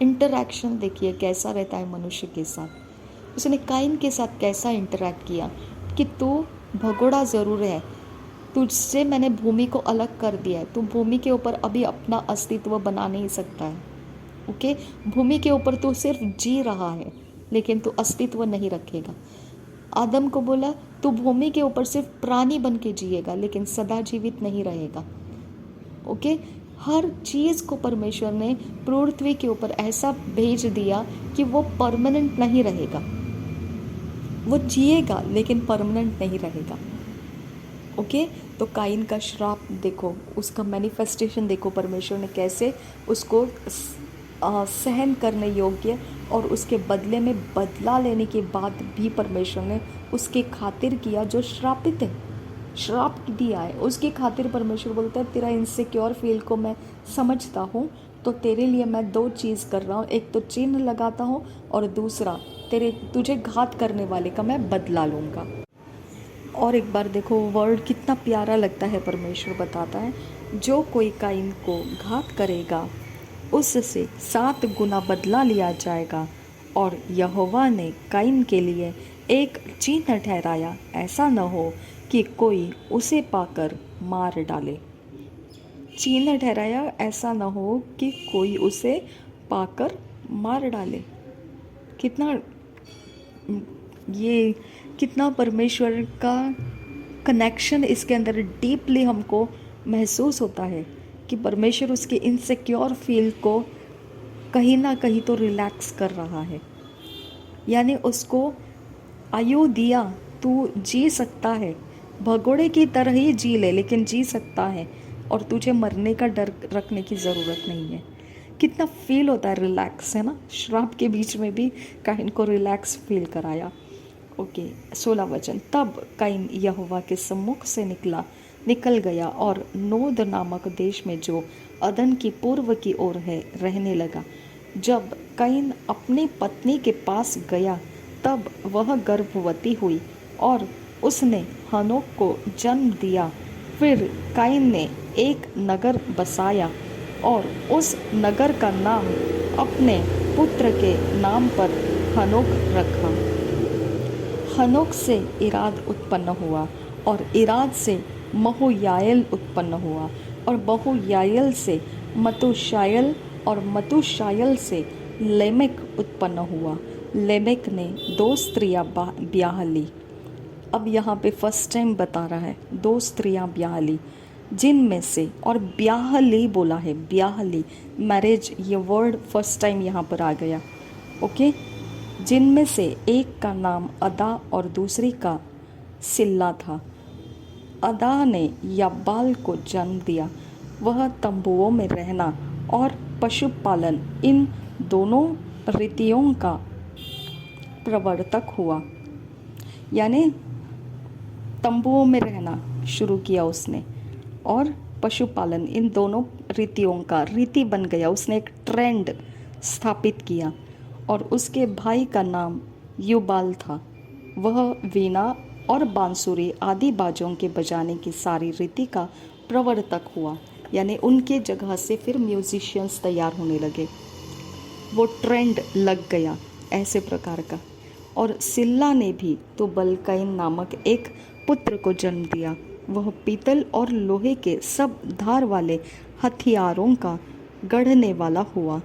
इंटरैक्शन देखिए कैसा रहता है मनुष्य के साथ। उसने काइन के साथ कैसा इंटरैक्ट किया कि तू भगोड़ा ज़रूर है, तुझसे मैंने भूमि को अलग कर दिया है, तू भूमि के ऊपर अभी अपना अस्तित्व बना नहीं सकता है। ओके, भूमि के ऊपर तू सिर्फ जी रहा है, लेकिन तू अस्तित्व नहीं रखेगा। आदम को बोला तू भूमि के ऊपर सिर्फ प्राणी बन के जिएगा, लेकिन सदा जीवित नहीं रहेगा। ओके, हर चीज़ को परमेश्वर ने पृथ्वी के ऊपर ऐसा भेज दिया कि वो परमानेंट नहीं रहेगा, वो जिएगा लेकिन परमानेंट नहीं रहेगा। ओके, तो काइन का श्राप देखो, उसका मैनिफेस्टेशन देखो, परमेश्वर ने कैसे उसको सहन करने योग्य और उसके बदले में बदला लेने के बाद भी परमेश्वर ने उसके खातिर किया जो श्रापित है, श्राप दिया है उसकी खातिर। परमेश्वर बोलता है तेरा इनसिक्योर फील को मैं समझता हूँ, तो तेरे लिए मैं 2 चीज़ कर रहा हूँ, एक तो चिन्ह लगाता हूँ और दूसरा तुझे घात करने वाले का मैं बदला लूँगा। और एक बार देखो वर्ड कितना प्यारा लगता है, परमेश्वर बताता है जो कोई काइन को घात करेगा उससे 7 गुना बदला लिया जाएगा। और यहोवा ने काइन के लिए एक चिन्ह ठहराया, ऐसा न हो कि कोई उसे पाकर मार डाले। चिन्ह ठहराया, ऐसा न हो कि कोई उसे पाकर मार डाले। कितना परमेश्वर का कनेक्शन इसके अंदर डीपली हमको महसूस होता है कि परमेश्वर उसके इनसिक्योर फील को कहीं ना कहीं तो रिलैक्स कर रहा है, यानी उसको आयु दिया, तू जी सकता है, भगोड़े की तरह ही जी ले, लेकिन जी सकता है और तुझे मरने का डर रखने की ज़रूरत नहीं है। कितना फील होता है रिलैक्स, है ना। श्राप के बीच में भी काइन को रिलैक्स फील कराया। ओके, 16 वचन। तब काइन यहोवा के सम्मुख से निकल गया और नोद नामक देश में जो अदन की पूर्व की ओर है रहने लगा। जब काइन अपनी पत्नी के पास गया तब वह गर्भवती हुई और उसने हनोक को जन्म दिया। फिर काइन ने एक नगर बसाया और उस नगर का नाम अपने पुत्र के नाम पर हनोक रखा। हनोक से इराद उत्पन्न हुआ और इराद से महुयायल उत्पन्न हुआ और महुयायल से मतुशायल और मतुशायल से लेमेक उत्पन्न हुआ। लेमेक ने 2 स्त्रियां ब्याह ली। अब यहाँ पे फर्स्ट टाइम बता रहा है 2 स्त्रियां ब्याह ली, जिनमें से, और ब्याह ली बोला है, ब्याह ली, मैरिज, ये वर्ड फर्स्ट टाइम यहाँ पर आ गया। ओके, जिनमें से एक का नाम अदा और दूसरी का सिल्ला था। अदा ने याबाल को जन्म दिया। वह तंबुओं में रहना और पशुपालन इन दोनों रीतियों का प्रवर्तक हुआ। यानी तंबुओं में रहना शुरू किया उसने और पशुपालन, इन दोनों रीतियों का रीति बन गया। उसने एक ट्रेंड स्थापित किया। और उसके भाई का नाम युबाल था। वह वीणा और बांसुरी आदि बाजों के बजाने की सारी रीति का प्रवर्तक हुआ। यानी उनके जगह से फिर म्यूजिशियंस तैयार होने लगे, वो ट्रेंड लग गया ऐसे प्रकार का। और सिल्ला ने भी तुबल कैन नामक एक पुत्र को जन्म दिया। वह पीतल और लोहे के सब धार वाले हथियारों का गढ़ने वाला हुआ।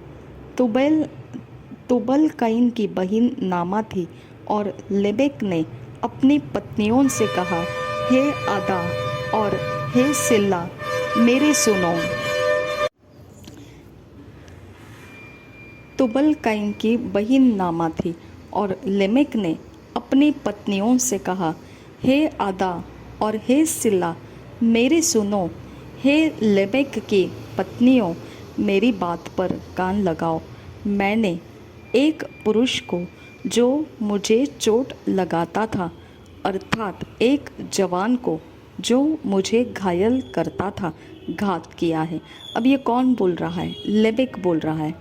तुबल कैन की बहन नामा थी और लेबेक ने अपनी पत्नियों से कहा, हे आदा और हे सिल्ला, मेरी सुनो। तुबल कैन की बहन नामा थी और लेमेक ने अपनी पत्नियों से कहा, हे आदा और हे सिल्ला, मेरी सुनो। हे लेमेक की पत्नियों, मेरी बात पर कान लगाओ। मैंने एक पुरुष को जो मुझे चोट लगाता था, अर्थात एक जवान को जो मुझे घायल करता था, घात किया है। अब ये कौन बोल रहा है? लेमेक बोल रहा है।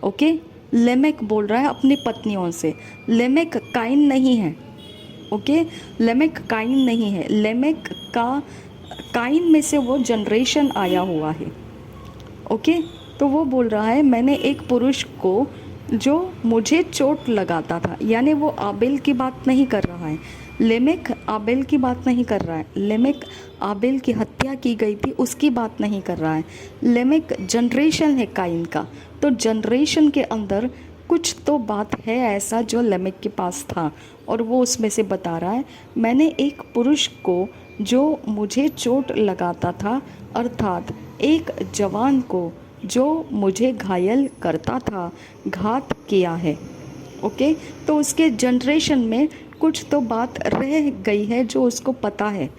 ओके, लेमेक बोल रहा है अपनी पत्नियों से। लेमेक काइन नहीं है। ओके, लेमेक काइन नहीं है। लेमेक का काइन में से वो जनरेशन आया हुआ है। ओके, तो वो बोल रहा है मैंने एक पुरुष को जो मुझे चोट लगाता था, यानी वो आबेल की बात नहीं कर रहा है। लेमेक आबेल की बात नहीं कर रहा है। लेमेक आबेल की हत्या की गई थी उसकी बात नहीं कर रहा है। लेमेक जनरेशन है काइन का, तो जनरेशन के अंदर कुछ तो बात है ऐसा जो लेमेक के पास था, और वो उसमें से बता रहा है मैंने एक पुरुष को जो मुझे चोट लगाता था, अर्थात एक जवान को जो मुझे घायल करता था, घात किया है। ओके, तो उसके जनरेशन में कुछ तो बात रह गई है जो उसको पता है।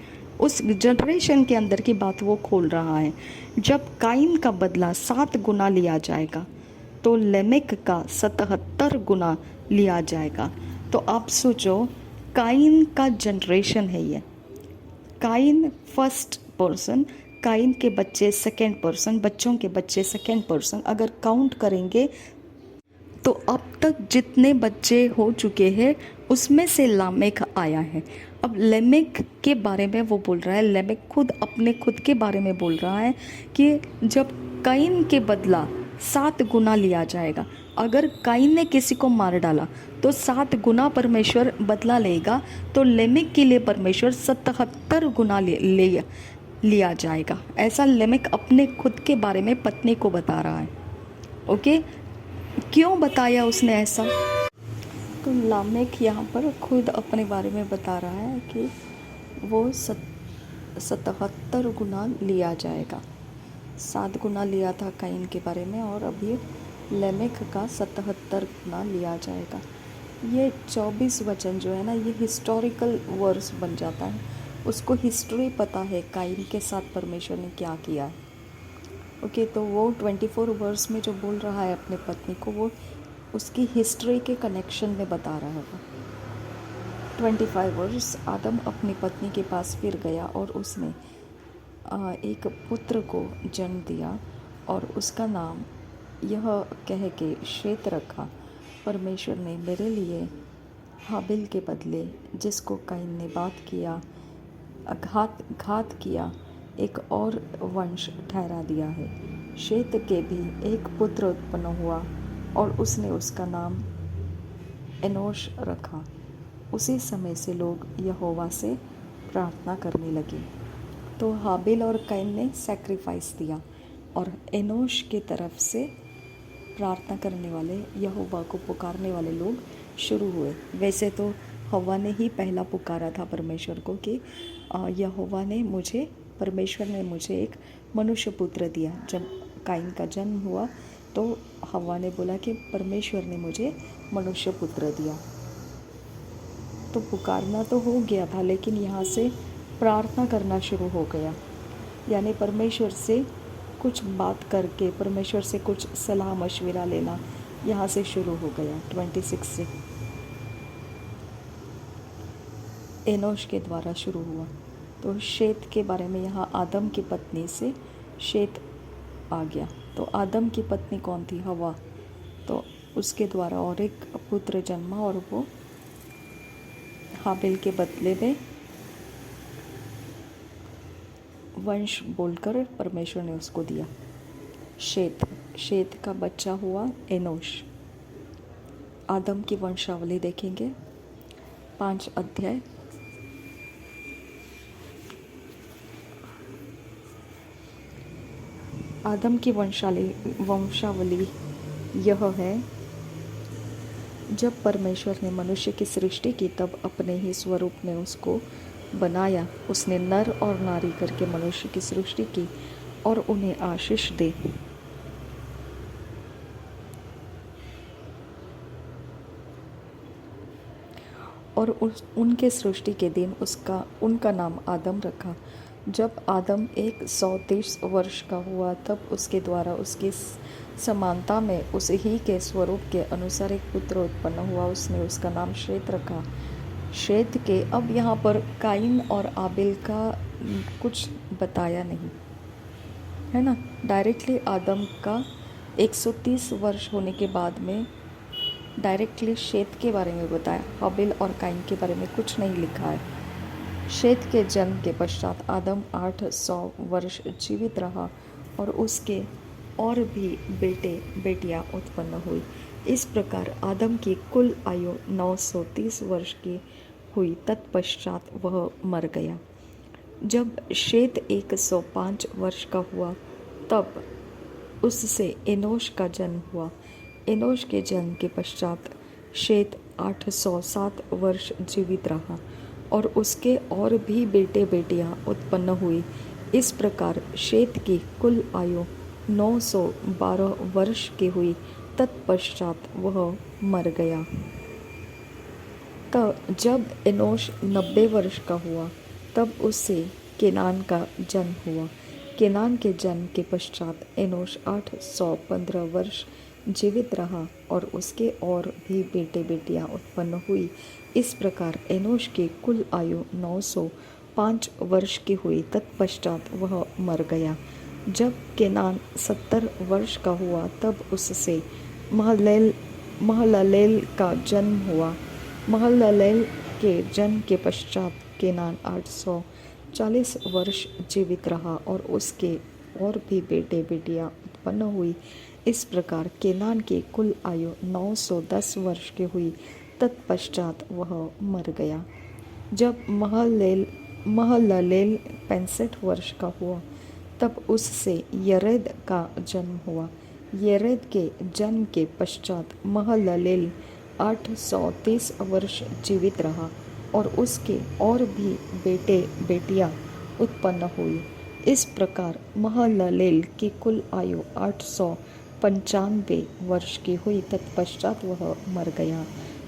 उस जनरेशन के अंदर की बात वो खोल रहा है। जब काइन का बदला 7 गुना लिया जाएगा तो लेमेक का 77 गुना लिया जाएगा। तो आप सोचो, काइन का जनरेशन है ये। काइन फर्स्ट पर्सन, काइन के बच्चे सेकेंड पर्सन, बच्चों के बच्चे सेकेंड पर्सन। अगर काउंट करेंगे तो अब तक जितने बच्चे हो चुके हैं उसमें से लामेक आया है। अब लेमेक के बारे में वो बोल रहा है, लेमेक खुद अपने खुद के बारे में बोल रहा है कि जब काइन के बदला 7 गुना लिया जाएगा। अगर काइन ने किसी को मार डाला तो 7 गुना परमेश्वर बदला लेगा, तो लेमेक के लिए परमेश्वर 77 गुना लिया जाएगा। ऐसा लेमेक अपने खुद के बारे में पत्नी को बता रहा है। ओके, क्यों बताया उसने ऐसा? तो लामेक यहाँ पर खुद अपने बारे में बता रहा है कि वो 77 गुना लिया जाएगा। 7 गुना लिया था काइन के बारे में और अभी लेमेक का 77 गुना लिया जाएगा। ये 24 वचन जो है ना, ये हिस्टोरिकल वर्स बन जाता है। उसको हिस्ट्री पता है काइन के साथ परमेश्वर ने क्या किया है। ओके, तो वो 24 वर्स में जो बोल रहा है अपने पत्नी को, वो उसकी हिस्ट्री के कनेक्शन में बता रहा है। वो 25 वर्स आदम अपनी पत्नी के पास फिर गया और उसने एक पुत्र को जन्म दिया और उसका नाम यह कह के शेत रखा, परमेश्वर ने मेरे लिए हाबिल के बदले, जिसको कैन ने घात किया, एक और वंश ठहरा दिया है। शेत के भी एक पुत्र उत्पन्न हुआ और उसने उसका नाम एनोश रखा। उसी समय से लोग यहोवा से प्रार्थना करने लगे। तो हाबिल और कैन ने सैक्रिफाइस दिया और एनोश की तरफ से प्रार्थना करने वाले, यहोवा को पुकारने वाले लोग शुरू हुए। वैसे तो हव्वा ने ही पहला पुकारा था परमेश्वर को कि परमेश्वर ने मुझे एक मनुष्य पुत्र दिया। जब काइन का जन्म हुआ तो हव्वा ने बोला कि परमेश्वर ने मुझे मनुष्य पुत्र दिया। तो पुकारना तो हो गया था, लेकिन यहाँ से प्रार्थना करना शुरू हो गया, यानी परमेश्वर से कुछ बात करके, परमेश्वर से कुछ सलाह मशविरा लेना यहाँ से शुरू हो गया। 26 से एनोश के द्वारा शुरू हुआ। तो शेत के बारे में यहाँ आदम की पत्नी से शेत आ गया। तो आदम की पत्नी कौन थी? हवा। तो उसके द्वारा और एक पुत्र जन्मा और वो हाबिल के बदले में वंश बोलकर परमेश्वर ने उसको दिया शेत का बच्चा हुआ एनोश। आदम की वंशावली देखेंगे 5 अध्याय। आदम की वंशावली यह है, जब परमेश्वर ने मनुष्य की सृष्टि की तब अपने ही स्वरूप में उसको बनाया। उसने नर और नारी करके मनुष्य की सृष्टि की और उन्हें आशीष दी। और उनके सृष्टि के दिन उनका नाम आदम रखा। जब आदम 130 वर्ष का हुआ तब उसके द्वारा उसकी समानता में उस ही के स्वरूप के अनुसार एक पुत्र उत्पन्न हुआ। उसने उसका नाम शेत रखा। शेत के, अब यहाँ पर काइन और आबिल का कुछ बताया नहीं है ना, डायरेक्टली आदम का 130 वर्ष होने के बाद में डायरेक्टली शेत के बारे में बताया। हाबिल और काइन के बारे में कुछ नहीं लिखा है। शेत के जन्म के पश्चात आदम 800 वर्ष जीवित रहा और उसके और भी बेटे बेटियां उत्पन्न हुई। इस प्रकार आदम की कुल आयु 930 वर्ष की हुई। तत्पश्चात वह मर गया। जब शेत 105 वर्ष का हुआ तब उससे एनोश का जन्म हुआ। एनोश के जन्म के पश्चात शेत 807 वर्ष जीवित रहा और उसके और भी बेटे बेटियां उत्पन्न हुई। इस प्रकार शेत की कुल आयु 912 वर्ष की हुई। तत्पश्चात वह मर गया। तब जब एनोश 90 वर्ष का हुआ तब उससे केनान का जन्म हुआ। केनान के जन्म के पश्चात एनोश 815 वर्ष जीवित रहा और उसके और भी बेटे बेटियां उत्पन्न हुई। इस प्रकार एनोश की कुल आयु 905 वर्ष की हुई। तत्पश्चात वह मर गया। जब केनान 70 वर्ष का हुआ तब उससे महललेल का जन्म हुआ। महललेल के जन्म के पश्चात केनान 840 वर्ष जीवित रहा और उसके और भी बेटे बेटियां उत्पन्न हुई। इस प्रकार केनान की कुल आयु 910 वर्ष की हुई। तत्पश्चात वह मर गया। जब महललेल 65 वर्ष का हुआ तब उससे यरेद का जन्म हुआ। यरेद के जन्म के पश्चात महललेल 830 वर्ष जीवित रहा और उसके और भी बेटे बेटियां उत्पन्न हुई। इस प्रकार महललेल की कुल आयु 895 वर्ष की हुई। तत्पश्चात वह मर गया।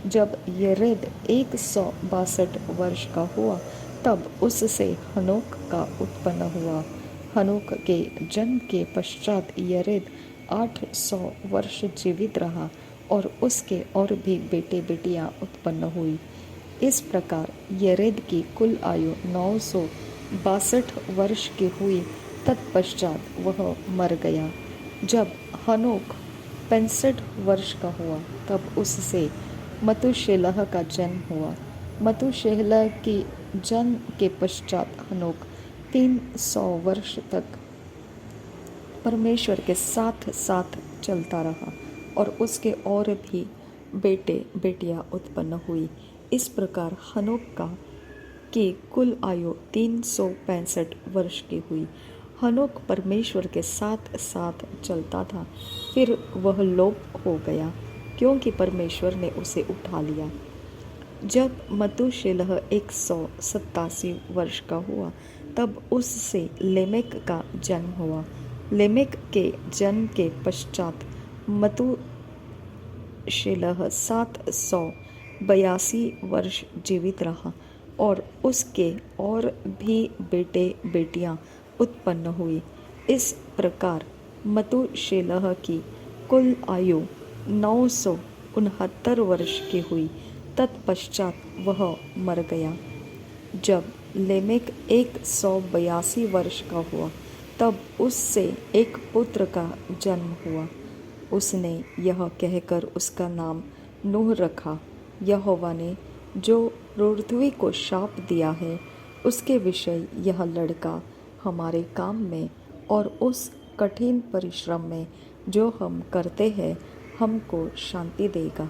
जब यरेद 162 वर्ष का हुआ तब उससे हनोक का उत्पन्न हुआ। हनोक के जन्म के पश्चात यरेद 800 वर्ष जीवित रहा और उसके और भी बेटे बेटियां उत्पन्न हुई। इस प्रकार यरेद की कुल आयु 962 वर्ष की हुई। तत्पश्चात वह मर गया। जब हनोक 65 वर्ष का हुआ तब उससे मतुशेलह का जन्म हुआ। मतुशेलह की जन्म के पश्चात हनोक 300 वर्ष तक परमेश्वर के साथ साथ चलता रहा और उसके और भी बेटे बेटियां उत्पन्न हुई। इस प्रकार हनोक की कुल आयु 365 वर्ष की हुई। हनोक परमेश्वर के साथ साथ चलता था, फिर वह लोप हो गया क्योंकि परमेश्वर ने उसे उठा लिया। जब मतुशेलह 187 वर्ष का हुआ तब उससे लेमेक का जन्म हुआ। लेमेक के जन्म के पश्चात मतुशेलह 782 वर्ष जीवित रहा और उसके और भी बेटे बेटियां उत्पन्न हुई। इस प्रकार मतुशेलह की कुल आयु 969 वर्ष की हुई। तत्पश्चात वह मर गया। जब लेमेक 182 वर्ष का हुआ तब उससे एक पुत्र का जन्म हुआ। उसने यह कहकर उसका नाम नूह रखा, यहोवा ने जो पृथ्वी को शाप दिया है उसके विषय यह लड़का हमारे काम में और उस कठिन परिश्रम में जो हम करते हैं हमको शांति देगा।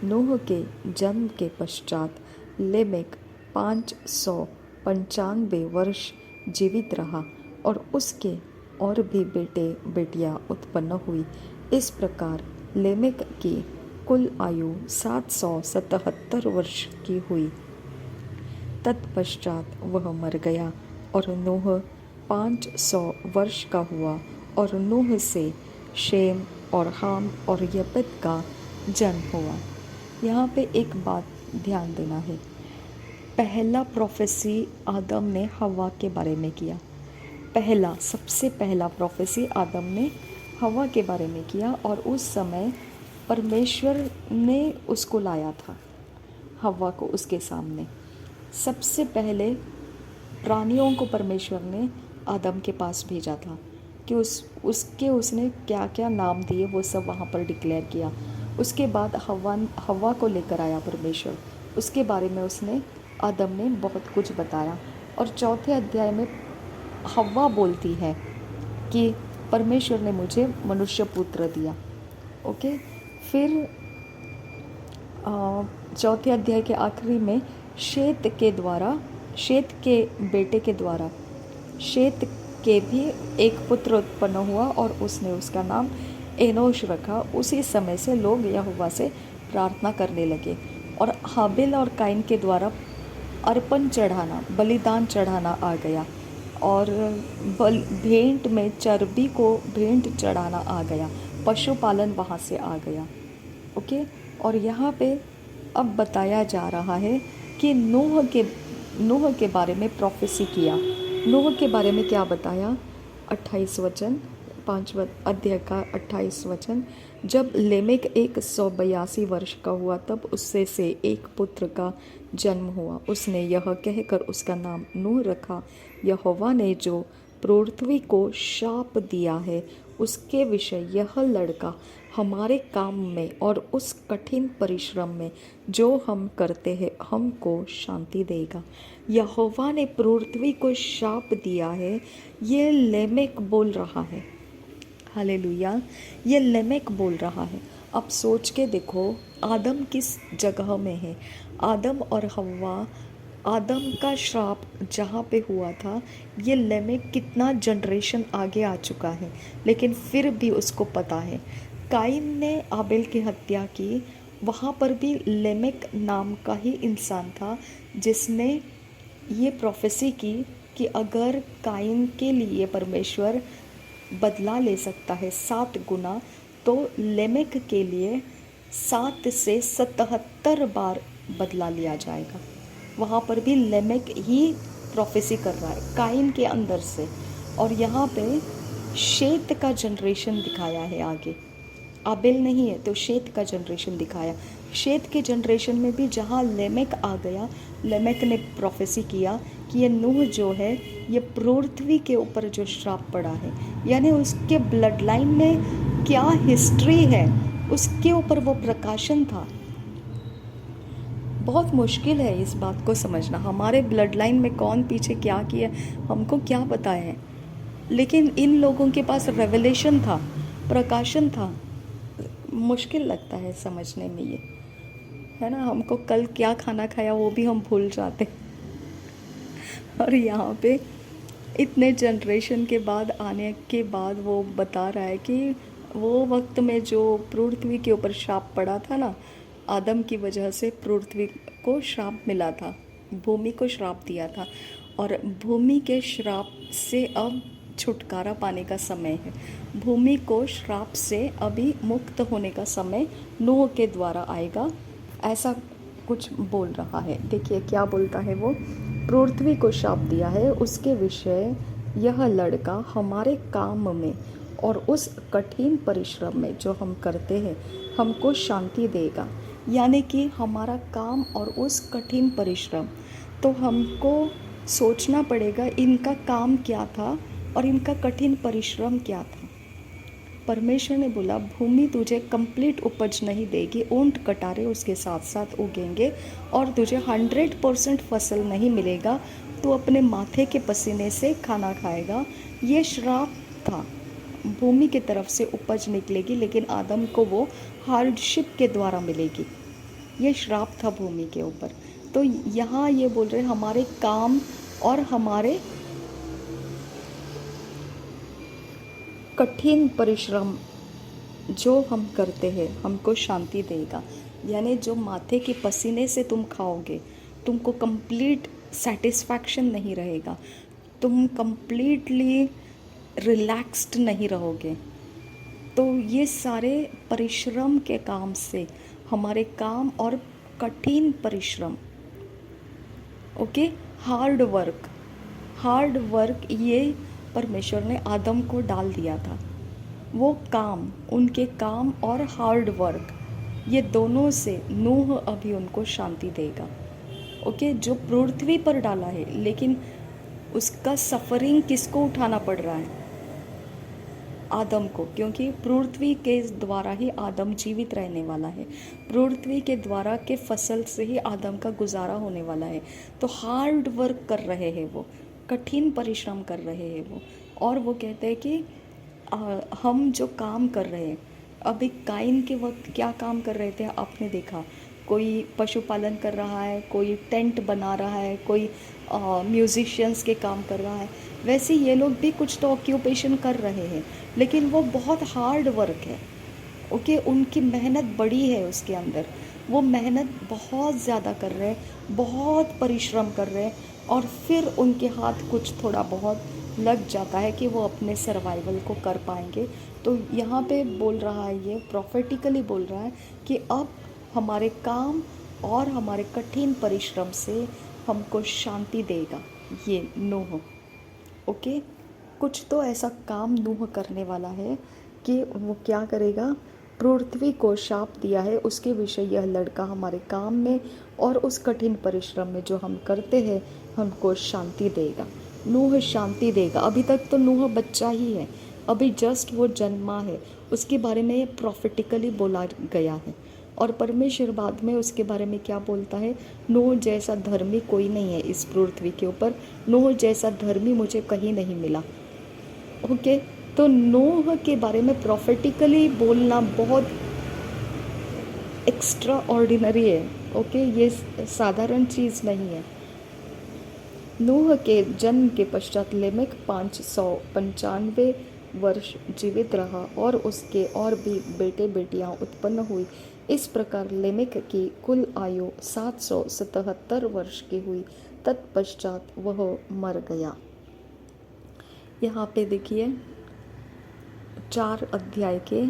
नूह के जन्म के पश्चात लेमेक 595 वर्ष जीवित रहा और उसके और भी बेटे बेटियां उत्पन्न हुई। इस प्रकार लेमेक की कुल आयु 777 वर्ष की हुई। तत्पश्चात वह मर गया और नूह 500 वर्ष का हुआ और नूह से शेम और हाम और यपेत का जन्म हुआ। यहाँ पे एक बात ध्यान देना है। पहला प्रोफेसी आदम ने हवा के बारे में किया। सबसे पहला प्रोफेसी आदम ने हवा के बारे में किया और उस समय परमेश्वर ने उसको लाया था, हवा को उसके सामने। सबसे पहले प्राणियों को परमेश्वर ने आदम के पास भेजा था कि उसने क्या क्या नाम दिए वो सब वहाँ पर डिक्लेयर किया। उसके बाद हवा को लेकर आया परमेश्वर, उसके बारे में उसने आदम ने बहुत कुछ बताया। और चौथे अध्याय में हवा बोलती है कि परमेश्वर ने मुझे मनुष्य पुत्र दिया। ओके, फिर चौथे अध्याय के आखिरी में शेत के बेटे के द्वारा शेत के भी एक पुत्र उत्पन्न हुआ और उसने उसका नाम एनोश रखा। उसी समय से लोग यहोवा से प्रार्थना करने लगे और हाबिल और काइन के द्वारा अर्पण चढ़ाना, बलिदान चढ़ाना आ गया और भेंट में चर्बी को भेंट चढ़ाना आ गया, पशुपालन वहाँ से आ गया। ओके, और यहाँ पे अब बताया जा रहा है कि नूह के बारे में प्रोफेसी किया। नूह के बारे में क्या बताया? 28 वचन, 5वां अध्याय का 28 वचन। जब लेमेक 182 वर्ष का हुआ तब उससे से एक पुत्र का जन्म हुआ। उसने यह कहकर उसका नाम नूह रखा, यहोवा ने जो पृथ्वी को शाप दिया है उसके विषय यह लड़का हमारे काम में और उस कठिन परिश्रम में जो हम करते हैं हमको शांति देगा। यहोवा ने पृथ्वी को शाप दिया है, ये लेमेक बोल रहा है। हालेलुया, ये लेमेक बोल रहा है। अब सोच के देखो आदम किस जगह में है। आदम और हव्वा, आदम का श्राप जहाँ पे हुआ था, ये लेमेक कितना जनरेशन आगे आ चुका है, लेकिन फिर भी उसको पता है। काइन ने आबेल की हत्या की, वहाँ पर भी लेमेक नाम का ही इंसान था जिसने ये प्रोफेसी की कि अगर काइन के लिए परमेश्वर बदला ले सकता है 7 गुना, तो लेमेक के लिए 7 से 77 बार बदला लिया जाएगा। वहाँ पर भी लेमेक ही प्रोफेसी कर रहा है काइन के अंदर से। और यहाँ पे शेत का जनरेशन दिखाया है आगे, आबेल नहीं है तो शेत का जनरेशन दिखाया। शेत के जनरेशन में भी जहाँ लेमेक आ गया, लेमेक ने प्रोफेसी किया कि ये नूह जो है ये पृथ्वी के ऊपर जो श्राप पड़ा है, यानी उसके ब्लड लाइन में क्या हिस्ट्री है उसके ऊपर वो प्रकाशन था। बहुत मुश्किल है इस बात को समझना, हमारे ब्लड लाइन में कौन पीछे क्या किया हमको क्या पता है, लेकिन इन लोगों के पास रेवलेशन था, प्रकाशन था। मुश्किल लगता है समझने में ये, है ना। हमको कल क्या खाना खाया वो भी हम भूल जाते और यहाँ पे इतने जनरेशन के बाद आने के बाद वो बता रहा है कि वो वक्त में जो पृथ्वी के ऊपर श्राप पड़ा था ना, आदम की वजह से पृथ्वी को श्राप मिला था, भूमि को श्राप दिया था, और भूमि के श्राप से अब छुटकारा पाने का समय है। भूमि को श्राप से अभी मुक्त होने का समय नूह के द्वारा आएगा, ऐसा कुछ बोल रहा है। देखिए क्या बोलता है वो, पृथ्वी को श्राप दिया है उसके विषय, यह लड़का हमारे काम में और उस कठिन परिश्रम में जो हम करते हैं हमको शांति देगा। यानी कि हमारा काम और उस कठिन परिश्रम, तो हमको सोचना पड़ेगा इनका काम क्या था और इनका कठिन परिश्रम क्या था। परमेश्वर ने बोला भूमि तुझे कंप्लीट उपज नहीं देगी, ऊंट कटारे उसके साथ साथ उगेंगे और तुझे 100% फसल नहीं मिलेगा, तू अपने माथे के पसीने से खाना खाएगा। ये श्राप था, भूमि की तरफ से उपज निकलेगी लेकिन आदम को वो हार्डशिप के द्वारा मिलेगी। ये श्राप था भूमि के ऊपर। तो यहाँ ये बोल रहे हमारे काम और हमारे कठिन परिश्रम जो हम करते हैं हमको शांति देगा। यानी जो माथे के पसीने से तुम खाओगे, तुमको कंप्लीट सेटिस्फैक्शन नहीं रहेगा, तुम कंप्लीटली रिलैक्स्ड नहीं रहोगे। तो ये सारे परिश्रम के काम से, हमारे काम और कठिन परिश्रम, ओके, हार्ड वर्क ये परमेश्वर ने आदम को डाल दिया था। वो काम, उनके काम और हार्ड वर्क, ये दोनों से नूह अभी उनको शांति देगा। ओके, जो पृथ्वी पर डाला है, लेकिन उसका सफरिंग किसको उठाना पड़ रहा है? आदम को, क्योंकि पृथ्वी के द्वारा ही आदम जीवित रहने वाला है, पृथ्वी के द्वारा के फसल से ही आदम का गुजारा होने वाला है। तो हार्ड वर्क कर रहे हैं वो, कठिन परिश्रम कर रहे हैं वो। और वो कहते हैं कि हम जो काम कर रहे हैं, अभी काइन के वक्त क्या काम कर रहे थे आपने देखा, कोई पशुपालन कर रहा है, कोई टेंट बना रहा है, कोई म्यूजिशियंस के काम कर रहा है। वैसे ये लोग भी कुछ तो ऑक्यूपेशन कर रहे हैं, लेकिन वो बहुत हार्ड वर्क है। ओके, उनकी मेहनत बड़ी है उसके अंदर, वो मेहनत बहुत ज़्यादा कर रहे हैं, बहुत परिश्रम कर रहे हैं, और फिर उनके हाथ कुछ थोड़ा बहुत लग जाता है कि वो अपने सर्वाइवल को कर पाएंगे। तो यहाँ पे बोल रहा है, ये प्रॉफेटिकली बोल रहा है कि अब हमारे काम और हमारे कठिन परिश्रम से हमको शांति देगा ये नूह। ओके, कुछ तो ऐसा काम नूह करने वाला है कि वो क्या करेगा, पृथ्वी को शाप दिया है उसके विषय, यह लड़का हमारे काम में और उस कठिन परिश्रम में जो हम करते हैं हमको शांति देगा। नूह शांति देगा। अभी तक तो नूह बच्चा ही है, अभी जस्ट वो जन्मा है, उसके बारे में प्रॉफिटिकली बोला गया है। और परमेश्वर बाद में उसके बारे में क्या बोलता है, नूह जैसा धर्मी कोई नहीं है इस पृथ्वी के ऊपर, नूह जैसा धर्मी मुझे कहीं नहीं मिला। ओके, तो नूह के बारे में प्रॉफिटिकली बोलना बहुत एक्स्ट्रा ऑर्डिनरी है। ओके, ये साधारण चीज़ नहीं है। नूह के जन्म के पश्चात लेमेक 595 वर्ष जीवित रहा और उसके और भी बेटे बेटियां उत्पन्न हुई। इस प्रकार लेमेक की कुल आयु 777 वर्ष की हुई, तत्पश्चात वह मर गया। यहाँ पे देखिए 4 अध्याय के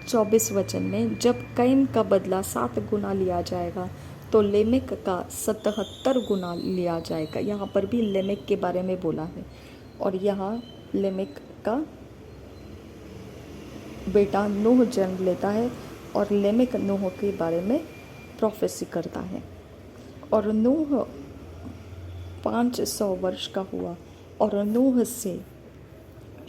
24 वचन में, जब कैन का बदला 7 गुना लिया जाएगा तो लेमेक का 77 गुना लिया जाएगा। यहाँ पर भी लेमेक के बारे में बोला है। और यहाँ लेमेक का बेटा नूह जन्म लेता है और लेमेक नूह के बारे में प्रोफेसी करता है। और नूह 500 वर्ष का हुआ और नूह से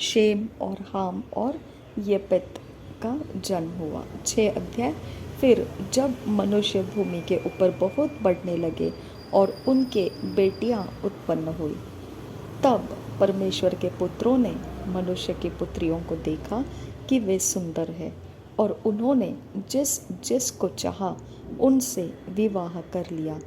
शेम और हाम और येपेत का जन्म हुआ। 6 अध्याय। फिर जब मनुष्य भूमि के ऊपर बहुत बढ़ने लगे और उनके बेटियां उत्पन्न हुई, तब परमेश्वर के पुत्रों ने मनुष्य की पुत्रियों को देखा कि वे सुंदर है, और उन्होंने जिस जिस को चाहा उनसे विवाह कर लिया।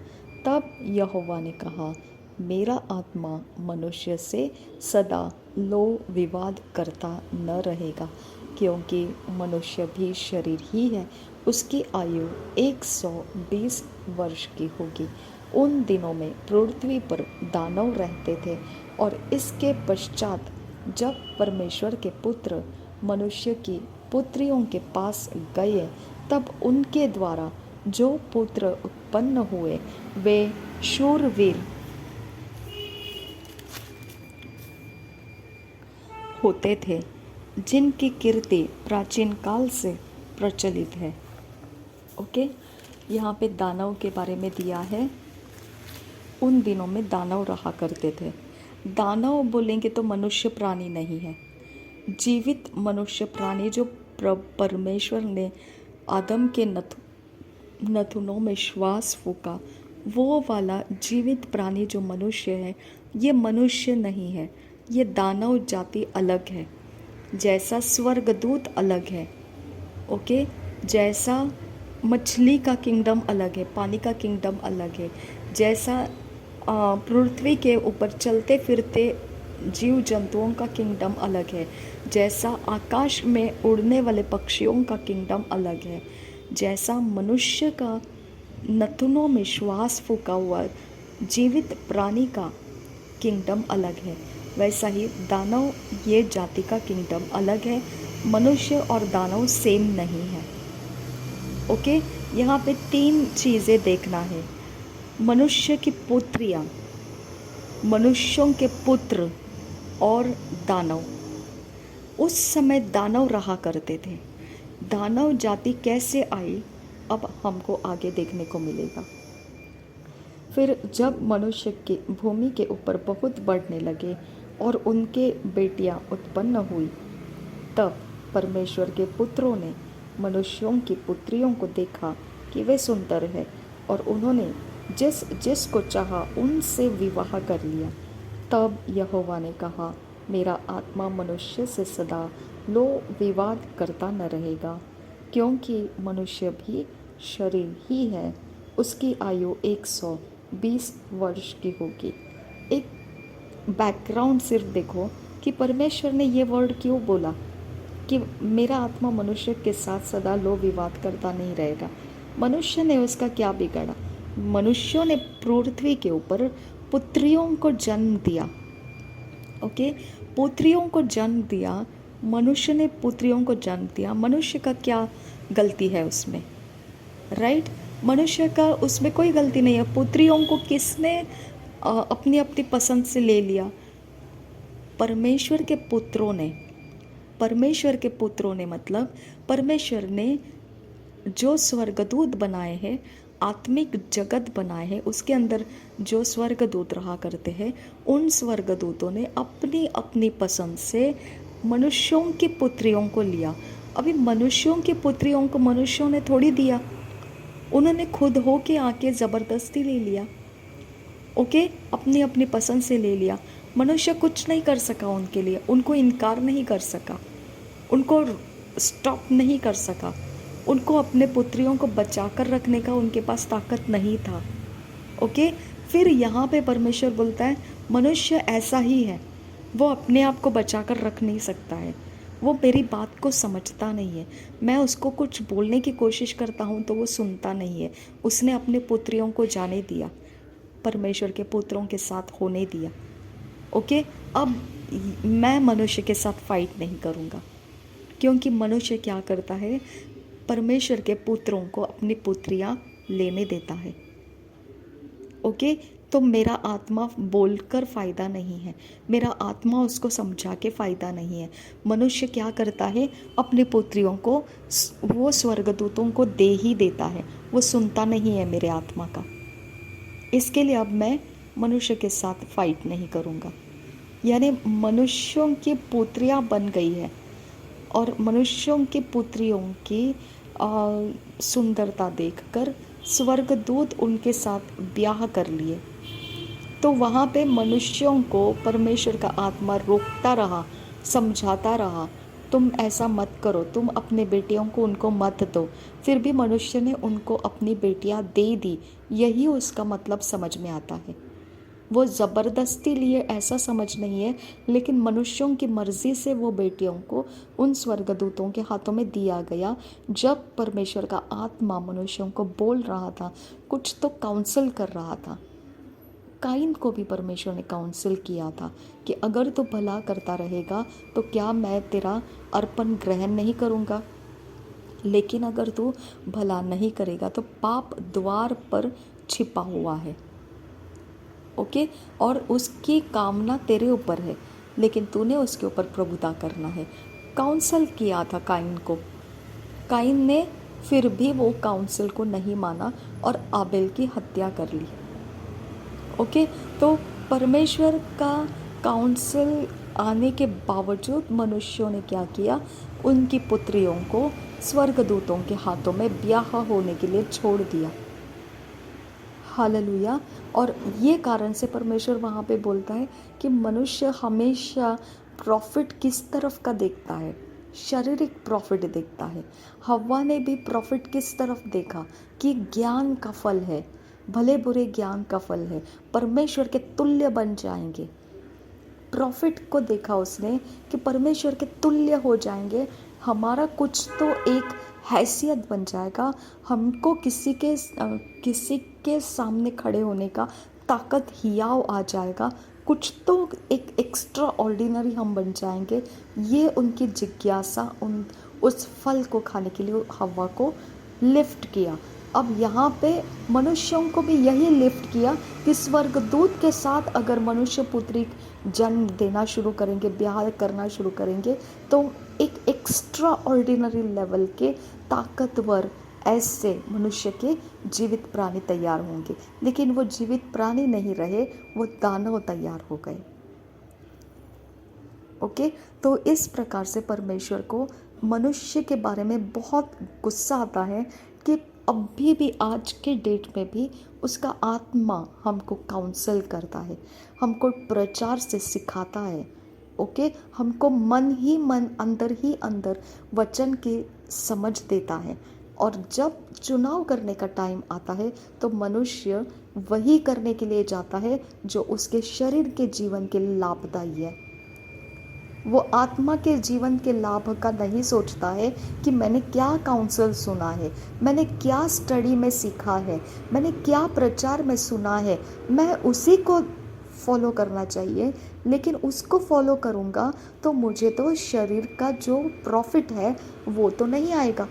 तब यहोवा ने कहा, मेरा आत्मा मनुष्य से सदा लो विवाद करता न रहेगा, क्योंकि मनुष्य भी शरीर ही है। उसकी आयु 120 वर्ष की होगी। उन दिनों में पृथ्वी पर दानव रहते थे, और इसके पश्चात जब परमेश्वर के पुत्र मनुष्य की पुत्रियों के पास गए, तब उनके द्वारा जो पुत्र उत्पन्न हुए वे शूरवीर होते थे, जिनकी कीर्ति प्राचीन काल से प्रचलित है। ओके, यहाँ पे दानव के बारे में दिया है। उन दिनों में दानव रहा करते थे। दानव बोलेंगे तो मनुष्य प्राणी नहीं है, जीवित मनुष्य प्राणी जो परमेश्वर ने आदम के नथुनों में श्वास फूका, वो वाला जीवित प्राणी जो मनुष्य है, ये मनुष्य नहीं है, ये दानव जाति अलग है। जैसा स्वर्गदूत अलग है, ओके, जैसा मछली का किंगडम अलग है, पानी का किंगडम अलग है, जैसा पृथ्वी के ऊपर चलते फिरते जीव जंतुओं का किंगडम अलग है, जैसा आकाश में उड़ने वाले पक्षियों का किंगडम अलग है, जैसा मनुष्य का नथुनों में श्वास फूका हुआ जीवित प्राणी का किंगडम अलग है, वैसा ही दानव ये जाति का किंगडम अलग है। मनुष्य और दानव सेम नहीं है। ओके, यहाँ पे 3 चीज़ें देखना है। मनुष्य की पुत्रियाँ, मनुष्यों के पुत्र और दानव। उस समय दानव रहा करते थे। दानव जाति कैसे आई, अब हमको आगे देखने को मिलेगा। फिर जब मनुष्य की भूमि के ऊपर बहुत बढ़ने लगे और उनके बेटियां उत्पन्न हुई, तब परमेश्वर के पुत्रों ने मनुष्यों की पुत्रियों को देखा कि वे सुंदर है, और उन्होंने जिस जिस को चाहा उनसे विवाह कर लिया। तब यहोवा ने कहा, मेरा आत्मा मनुष्य से सदा लो विवाद करता न रहेगा, क्योंकि मनुष्य भी शरीर ही है। उसकी आयु 120 वर्ष की होगी। एक बैकग्राउंड सिर्फ देखो कि परमेश्वर ने ये वर्ड क्यों बोला कि मेरा आत्मा मनुष्य के साथ सदा लो विवाद करता नहीं रहेगा। मनुष्य ने उसका क्या बिगाड़ा? मनुष्यों ने पृथ्वी के ऊपर पुत्रियों को जन्म दिया। ओके, पुत्रियों को जन्म दिया, मनुष्य ने पुत्रियों को जन्म दिया। मनुष्य का क्या गलती है उसमें? राइट, मनुष्य का उसमें कोई गलती नहीं है। पुत्रियों को किसने अपनी अपनी पसंद से ले लिया? परमेश्वर के पुत्रों ने। परमेश्वर के पुत्रों ने मतलब परमेश्वर ने जो स्वर्गदूत बनाए हैं, आत्मिक जगत बनाए हैं, उसके अंदर जो स्वर्गदूत रहा करते हैं, उन स्वर्गदूतों ने अपनी अपनी पसंद से मनुष्यों की पुत्रियों को लिया। अभी मनुष्यों की पुत्रियों को मनुष्यों ने थोड़ी दिया, उन्होंने खुद हो के आके ज़बरदस्ती ले लिया। ओके, अपनी अपनी पसंद से ले लिया। मनुष्य कुछ नहीं कर सका उनके लिए, उनको इनकार नहीं कर सका, उनको स्टॉप नहीं कर सका, उनको अपने पुत्रियों को बचा कर रखने का उनके पास ताकत नहीं था। ओके, फिर यहाँ पे परमेश्वर बोलता है मनुष्य ऐसा ही है, वो अपने आप को बचा कर रख नहीं सकता है, वो मेरी बात को समझता नहीं है। मैं उसको कुछ बोलने की कोशिश करता हूँ तो वो सुनता नहीं है। उसने अपने पुत्रियों को जाने दिया, परमेश्वर के पुत्रों के साथ होने दिया। ओके, अब मैं मनुष्य के साथ फाइट नहीं करूँगा, क्योंकि मनुष्य क्या करता है, परमेश्वर के पुत्रों को अपनी पुत्रियाँ लेने देता है। ओके, तो मेरा आत्मा बोलकर फ़ायदा नहीं है, मेरा आत्मा उसको समझा के फ़ायदा नहीं है। मनुष्य क्या करता है, अपनी पुत्रियों को वो स्वर्गदूतों को दे ही देता है, वो सुनता नहीं है मेरे आत्मा का। इसके लिए अब मैं मनुष्य के साथ फाइट नहीं करूँगा। यानी मनुष्यों की पुत्रियाँ बन गई है और मनुष्यों की पुत्रियों की सुंदरता देखकर स्वर्गदूत उनके साथ ब्याह कर लिए। तो वहाँ पे मनुष्यों को परमेश्वर का आत्मा रोकता रहा, समझाता रहा, तुम ऐसा मत करो, तुम अपने बेटियों को उनको मत दो। फिर भी मनुष्य ने उनको अपनी बेटियाँ दे दी। यही उसका मतलब समझ में आता है। वो ज़बरदस्ती लिए ऐसा समझ नहीं है, लेकिन मनुष्यों की मर्ज़ी से वो बेटियों को उन स्वर्गदूतों के हाथों में दिया गया। जब परमेश्वर का आत्मा मनुष्यों को बोल रहा था, कुछ तो काउंसल कर रहा था। काइन को भी परमेश्वर ने काउंसिल किया था कि अगर तू भला करता रहेगा तो क्या मैं तेरा अर्पण ग्रहण नहीं करूँगा, लेकिन अगर तू भला नहीं करेगा तो पाप द्वार पर छिपा हुआ है। ओके, और उसकी कामना तेरे ऊपर है, लेकिन तूने उसके ऊपर प्रभुता करना है। काउंसल किया था काइन को, काइन ने फिर भी वो काउंसिल को नहीं माना और आबेल की हत्या कर ली। ओके, तो परमेश्वर का काउंसिल आने के बावजूद मनुष्यों ने क्या किया, उनकी पुत्रियों को स्वर्गदूतों के हाथों में ब्याह होने के लिए छोड़ दिया। हालेलुया। और ये कारण से परमेश्वर वहाँ पे बोलता है कि मनुष्य हमेशा प्रॉफिट किस तरफ का देखता है, शारीरिक प्रॉफिट देखता है। हव्वा ने भी प्रॉफिट किस तरफ देखा कि ज्ञान का फल है, भले बुरे ज्ञान का फल है, परमेश्वर के तुल्य बन जाएंगे। प्रॉफिट को देखा उसने कि परमेश्वर के तुल्य हो जाएंगे, हमारा कुछ तो एक हैसियत बन जाएगा, हमको किसी के सामने खड़े होने का ताकत हियाव आ जाएगा, कुछ तो एक एक्स्ट्रा ऑर्डिनरी हम बन जाएंगे। ये उनकी जिज्ञासा उस फल को खाने के लिए हव्वा को लिफ्ट किया। अब यहाँ पे मनुष्यों को भी यही लिफ्ट किया कि स्वर्गदूत के साथ अगर मनुष्य पुत्री जन्म देना शुरू करेंगे, ब्याह करना शुरू करेंगे, तो एक एक्स्ट्रा ऑर्डिनरी लेवल के ताकतवर ऐसे मनुष्य के जीवित प्राणी तैयार होंगे। लेकिन वो जीवित प्राणी नहीं रहे, वो दानव तैयार हो गए। ओके, तो इस प्रकार से परमेश्वर को मनुष्य के बारे में बहुत गुस्सा आता है कि अभी भी आज के डेट में भी उसका आत्मा हमको काउंसल करता है, हमको प्रचार से सिखाता है। ओके, हमको मन ही मन, अंदर ही अंदर वचन की समझ देता है। और जब चुनाव करने का टाइम आता है तो मनुष्य वही करने के लिए जाता है जो उसके शरीर के जीवन के लिए लाभदायी है। वो आत्मा के जीवन के लाभ का नहीं सोचता है कि मैंने क्या काउंसल सुना है, मैंने क्या स्टडी में सीखा है, मैंने क्या प्रचार में सुना है, मैं उसी को फॉलो करना चाहिए। लेकिन उसको फॉलो करूँगा तो मुझे तो शरीर का जो प्रॉफिट है वो तो नहीं आएगा।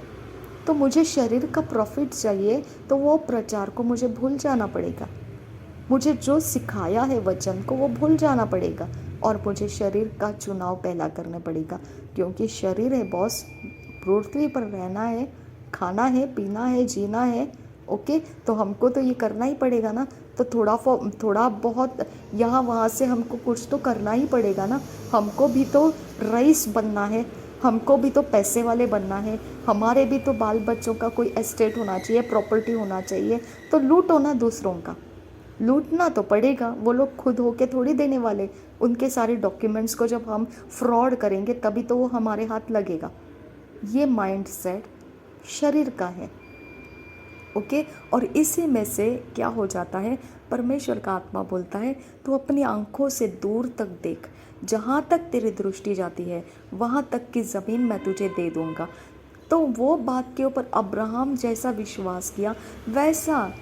तो मुझे शरीर का प्रॉफिट चाहिए तो वो प्रचार को मुझे भूल जाना पड़ेगा, मुझे जो सिखाया है वचन को वो भूल जाना पड़ेगा, और मुझे शरीर का चुनाव पहला करना पड़ेगा। क्योंकि शरीर है बॉस, पृथ्वी पर रहना है, खाना है, पीना है, जीना है। ओके, तो हमको तो ये करना ही पड़ेगा ना। तो थोड़ा बहुत यहाँ वहाँ से हमको कुछ तो करना ही पड़ेगा ना। हमको भी तो रईस बनना है, हमको भी तो पैसे वाले बनना है, हमारे भी तो बाल बच्चों का कोई एस्टेट होना चाहिए, प्रॉपर्टी होना चाहिए। तो लूटो ना दूसरों का, लूटना तो पड़ेगा, वो लोग खुद होके थोड़ी देने वाले। उनके सारे डॉक्यूमेंट्स को जब हम फ्रॉड करेंगे तभी तो वो हमारे हाथ लगेगा। ये माइंड सेट शरीर का है। ओके, और इसी में से क्या हो जाता है, परमेश्वर का आत्मा बोलता है तू अपनी आंखों से दूर तक देख, जहाँ तक तेरी दृष्टि जाती है वहाँ तक की ज़मीन मैं तुझे दे दूँगा। तो वो बात के ऊपर अब्राहम जैसा विश्वास किया, वैसा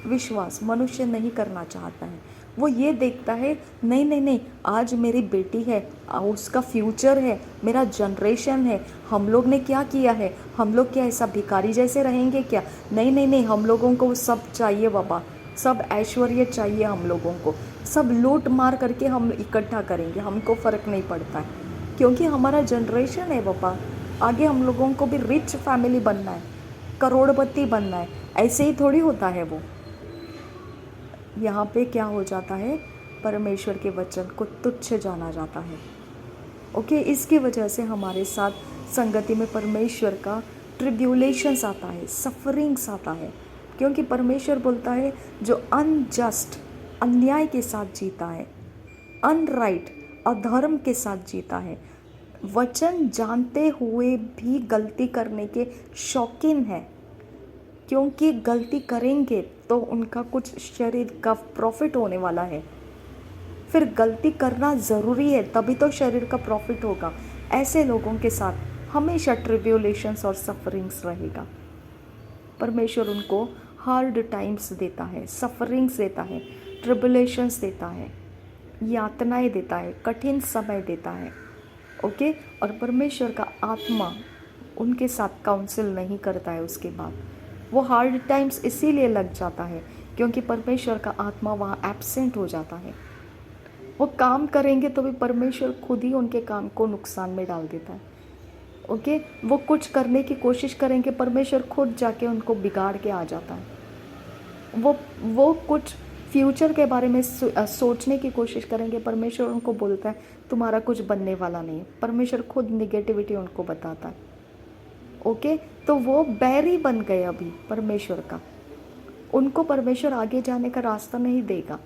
विश्वास मनुष्य नहीं करना चाहता है। वो ये देखता है नहीं नहीं नहीं, आज मेरी बेटी है, उसका फ्यूचर है, मेरा जनरेशन है, हम लोग ने क्या किया है, हम लोग क्या ऐसा भिखारी जैसे रहेंगे क्या? नहीं नहीं नहीं, हम लोगों को सब चाहिए बाबा, सब ऐश्वर्य चाहिए हम लोगों को, सब लूट मार करके हम इकट्ठा करेंगे, हमको फ़र्क नहीं पड़ता है, क्योंकि हमारा जनरेशन है पापा। आगे हम लोगों को भी रिच फैमिली बनना है, करोड़पति बनना है, ऐसे ही थोड़ी होता है वो। यहाँ पे क्या हो जाता है, परमेश्वर के वचन को तुच्छ जाना जाता है। ओके, इसकी वजह से हमारे साथ संगति में परमेश्वर का ट्रिब्यूलेशंस आता है, सफरिंग्स आता है, क्योंकि परमेश्वर बोलता है जो अनजस्ट, अन्याय के साथ जीता है, अनराइट, अधर्म के साथ जीता है, वचन जानते हुए भी गलती करने के शौकीन है, क्योंकि गलती करेंगे तो उनका कुछ शरीर का प्रॉफिट होने वाला है। फिर गलती करना ज़रूरी है, तभी तो शरीर का प्रॉफिट होगा। ऐसे लोगों के साथ हमेशा ट्रिब्यूलेशंस और सफरिंग्स रहेगा। परमेश्वर उनको हार्ड टाइम्स देता है, सफरिंग्स देता है, ट्रिब्यूलेशंस देता है, यातनाएं देता है, कठिन समय देता है। ओके, और परमेश्वर का आत्मा उनके साथ काउंसिल नहीं करता है। उसके बाद वो हार्ड टाइम्स इसीलिए लग जाता है क्योंकि परमेश्वर का आत्मा वहाँ एब्सेंट हो जाता है। वो काम करेंगे तो भी परमेश्वर खुद ही उनके काम को नुकसान में डाल देता है। ओके, वो कुछ करने की कोशिश करेंगे, परमेश्वर खुद जाके उनको बिगाड़ के आ जाता है। वो कुछ फ्यूचर के बारे में सोचने की कोशिश करेंगे, परमेश्वर उनको बोलता है तुम्हारा कुछ बनने वाला नहीं है। परमेश्वर खुद निगेटिविटी उनको बताता है। ओके, तो वो बैरी बन गए अभी परमेश्वर का। उनको परमेश्वर आगे जाने का रास्ता नहीं देगा,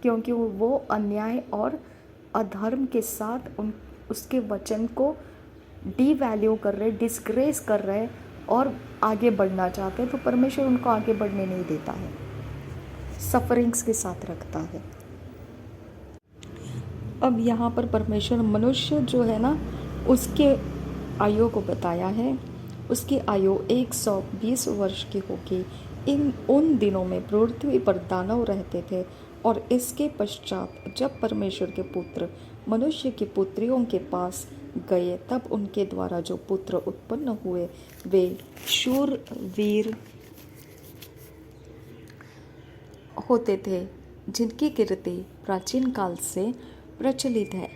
क्योंकि वो अन्याय और अधर्म के साथ उसके वचन को डीवैल्यू कर रहे, डिस्ग्रेस कर रहे और आगे बढ़ना चाहते हैं, तो परमेश्वर उनको आगे बढ़ने नहीं देता है, सफरिंग्स के साथ रखता है। अब यहाँ पर परमेश्वर मनुष्य जो है ना, उसके आयु को बताया है। उसकी आयु 120 वर्ष की होगी। उन दिनों में पृथ्वी पर दानव रहते थे, और इसके पश्चात जब परमेश्वर के पुत्र मनुष्य की पुत्रियों के पास गए, तब उनके द्वारा जो पुत्र उत्पन्न हुए वे शूरवीर होते थे, जिनकी कीर्ति प्राचीन काल से प्रचलित है।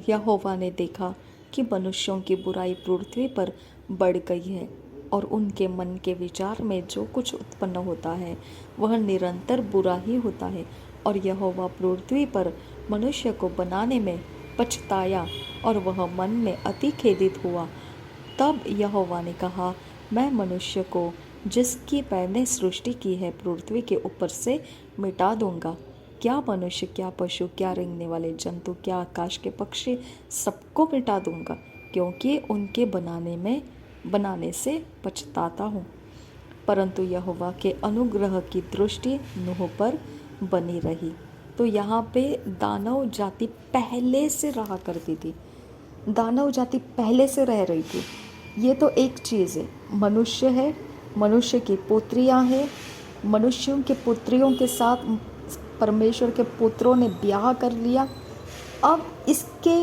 यहोवा ने देखा कि मनुष्यों की बुराई पृथ्वी पर बढ़ गई है, और उनके मन के विचार में जो कुछ उत्पन्न होता है वह निरंतर बुरा ही होता है। और यहोवा पृथ्वी पर मनुष्य को बनाने में पछताया, और वह मन में अति खेदित हुआ। तब यहोवा ने कहा, मैं मनुष्य को जिसकी मैंने सृष्टि की है पृथ्वी के ऊपर से मिटा दूंगा। क्या मनुष्य, क्या पशु, क्या रेंगने वाले जंतु, क्या आकाश के पक्षी, सबको मिटा दूंगा, क्योंकि उनके बनाने से पछताता हूँ। परंतु यहोवा के अनुग्रह की दृष्टि नूह पर बनी रही। तो यहाँ पे दानव जाति पहले से रहा करती थी, दानव जाति पहले से रह रही थी। ये तो एक चीज़ है। मनुष्य है, मनुष्य की पुत्रियाँ हैं, मनुष्यों के पुत्रियों के साथ परमेश्वर के पुत्रों ने ब्याह कर लिया। अब इसके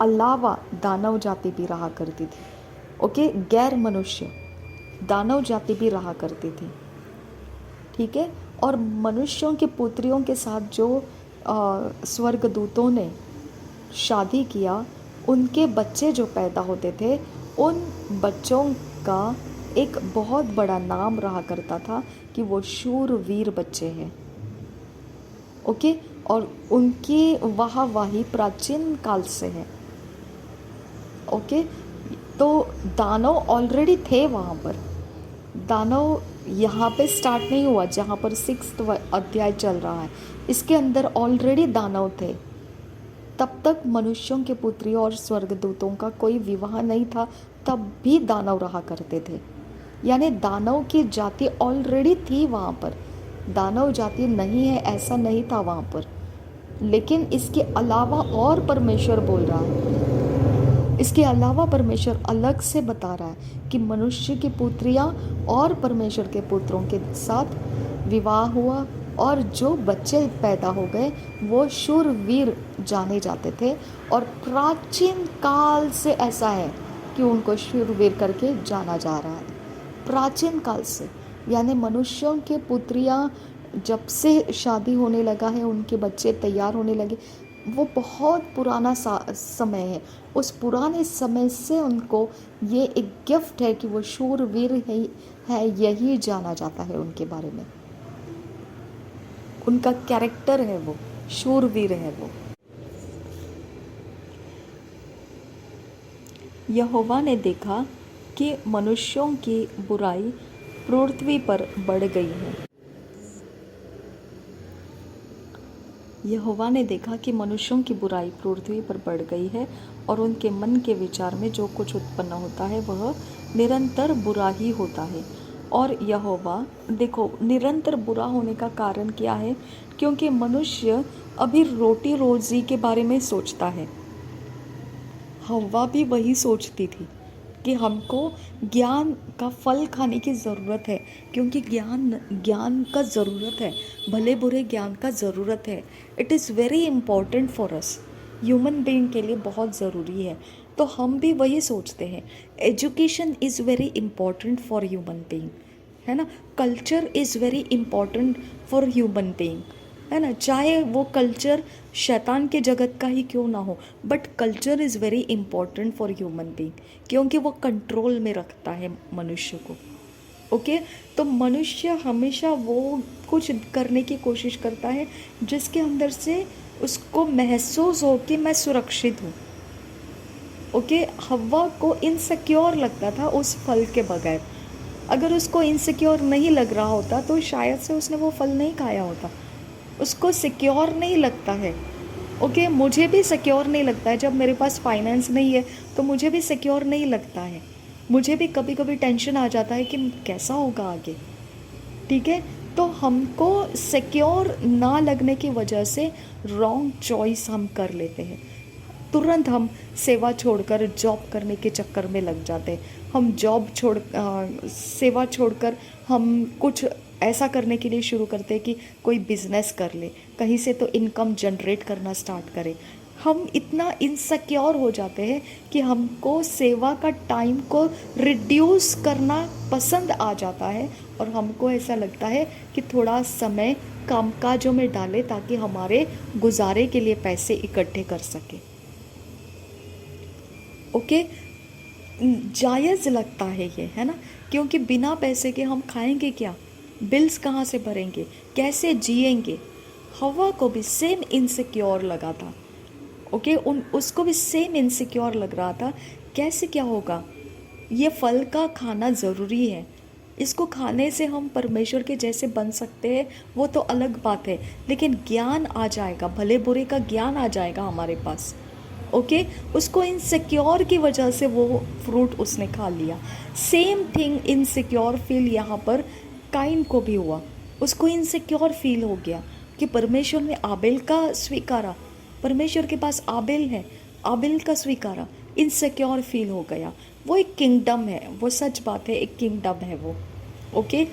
अलावा दानव जाति भी रहा करती थी। ओके, गैर मनुष्य दानव जाति भी रहा करती थी, ठीक है। और मनुष्यों की पुत्रियों के साथ जो स्वर्गदूतों ने शादी किया, उनके बच्चे जो पैदा होते थे, उन बच्चों का एक बहुत बड़ा नाम रहा करता था कि वो शूरवीर बच्चे हैं। ओके, और उनकी वाहवाही प्राचीन काल से है। ओके, तो दानव ऑलरेडी थे वहाँ पर। दानव यहाँ पे स्टार्ट नहीं हुआ जहाँ पर 6वां अध्याय चल रहा है, इसके अंदर ऑलरेडी दानव थे। तब तक मनुष्यों के पुत्रियों और स्वर्गदूतों का कोई विवाह नहीं था, तब भी दानव रहा करते थे। यानी दानव की जाति ऑलरेडी थी वहाँ पर। दानव जाति नहीं है ऐसा नहीं था वहाँ पर, लेकिन इसके अलावा और परमेश्वर बोल रहा है, इसके अलावा परमेश्वर अलग से बता रहा है कि मनुष्य की पुत्रियाँ और परमेश्वर के पुत्रों के साथ विवाह हुआ, और जो बच्चे पैदा हो गए वो शूरवीर जाने जाते थे। और प्राचीन काल से ऐसा है कि उनको शूरवीर करके जाना जा रहा है, प्राचीन काल से। यानी मनुष्यों के पुत्रियाँ जब से शादी होने लगा है, उनके बच्चे तैयार होने लगे, वो बहुत पुराना समय है। उस पुराने समय से उनको ये एक गिफ्ट है कि वो शूरवीर है, यही जाना जाता है उनके बारे में। उनका कैरेक्टर है, वो शूरवीर है वो। यहोवा ने देखा कि मनुष्यों की बुराई पृथ्वी पर बढ़ गई है। यहोवा ने देखा कि मनुष्यों की बुराई पृथ्वी पर बढ़ गई है और उनके मन के विचार में जो कुछ उत्पन्न होता है वह निरंतर बुरा ही होता है। और यहोवा, देखो, निरंतर बुरा होने का कारण क्या है? क्योंकि मनुष्य अभी रोटी रोजी के बारे में सोचता है। हव्वा भी वही सोचती थी कि हमको ज्ञान का फल खाने की ज़रूरत है, क्योंकि ज्ञान का ज़रूरत है, भले बुरे ज्ञान का ज़रूरत है। It is very important for us, human being के लिए बहुत ज़रूरी है। तो हम भी वही सोचते हैं, education is very important for human being, है ना। Culture is very important for human being, है ना। चाहे वो कल्चर शैतान के जगत का ही क्यों ना हो, but culture is very important for human being, क्योंकि वो कंट्रोल में रखता है मनुष्य को। ओके, तो मनुष्य हमेशा वो कुछ करने की कोशिश करता है जिसके अंदर से उसको महसूस हो कि मैं सुरक्षित हूँ। ओके, हव्वा को इनसिक्योर लगता था उस फल के बगैर। अगर उसको इनसिक्योर नहीं लग रहा होता तो शायद से उसने वो फल नहीं खाया होता। उसको सिक्योर नहीं लगता है। ओके, मुझे भी सिक्योर नहीं लगता है। जब मेरे पास फाइनेंस नहीं है तो मुझे भी सिक्योर नहीं लगता है। मुझे भी कभी कभी टेंशन आ जाता है कि कैसा होगा आगे। ठीक है, तो हमको सिक्योर ना लगने की वजह से रॉन्ग चॉइस हम कर लेते हैं। तुरंत हम सेवा छोड़कर जॉब करने के चक्कर में लग जाते हैं। हम सेवा छोड़कर हम कुछ ऐसा करने के लिए शुरू करते हैं कि कोई बिजनेस कर ले, कहीं से तो इनकम जनरेट करना स्टार्ट करें। हम इतना इनसिक्योर हो जाते हैं कि हमको सेवा का टाइम को रिड्यूस करना पसंद आ जाता है, और हमको ऐसा लगता है कि थोड़ा समय कामकाजों में डालें ताकि हमारे गुजारे के लिए पैसे इकट्ठे कर सके। ओके, जायज़ लगता है ये, है ना, क्योंकि बिना पैसे के हम खाएंगे क्या, बिल्स कहाँ से भरेंगे, कैसे जिएंगे। हवा को भी सेम इनसिक्योर लगा था। ओके, उसको भी सेम इनसिक्योर लग रहा था, कैसे क्या होगा, ये फल का खाना ज़रूरी है, इसको खाने से हम परमेश्वर के जैसे बन सकते हैं, वो तो अलग बात है, लेकिन ज्ञान आ जाएगा, भले बुरे का ज्ञान आ जाएगा हमारे पास। ओके, उसको इनसिक्योर की वजह से वो फ्रूट उसने खा लिया। सेम थिंग इनसिक्योर फील यहाँ पर काइन को भी हुआ। उसको इनसिक्योर फील हो गया कि परमेश्वर ने आबेल का स्वीकारा, परमेश्वर के पास आबेल है, आबेल का स्वीकारा, इनसिक्योर फील हो गया। वो एक किंगडम है, वो सच बात है, एक किंगडम है वो। ओके,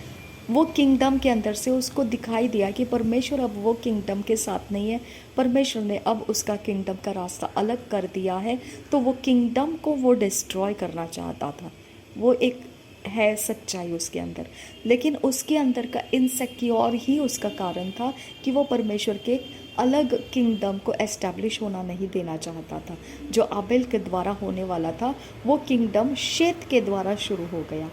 वो किंगडम के अंदर से उसको दिखाई दिया कि परमेश्वर अब वो किंगडम के साथ नहीं है, परमेश्वर ने अब उसका किंगडम का रास्ता अलग कर दिया है, तो वो किंगडम को वो डिस्ट्रॉय करना चाहता था। वो एक है सच्चाई उसके अंदर, लेकिन उसके अंदर का इनसिक्योर ही उसका कारण था कि वो परमेश्वर के अलग किंगडम को एस्टैब्लिश होना नहीं देना चाहता था। जो आबेल के द्वारा होने वाला था, वो किंगडम शेत के द्वारा शुरू हो गया।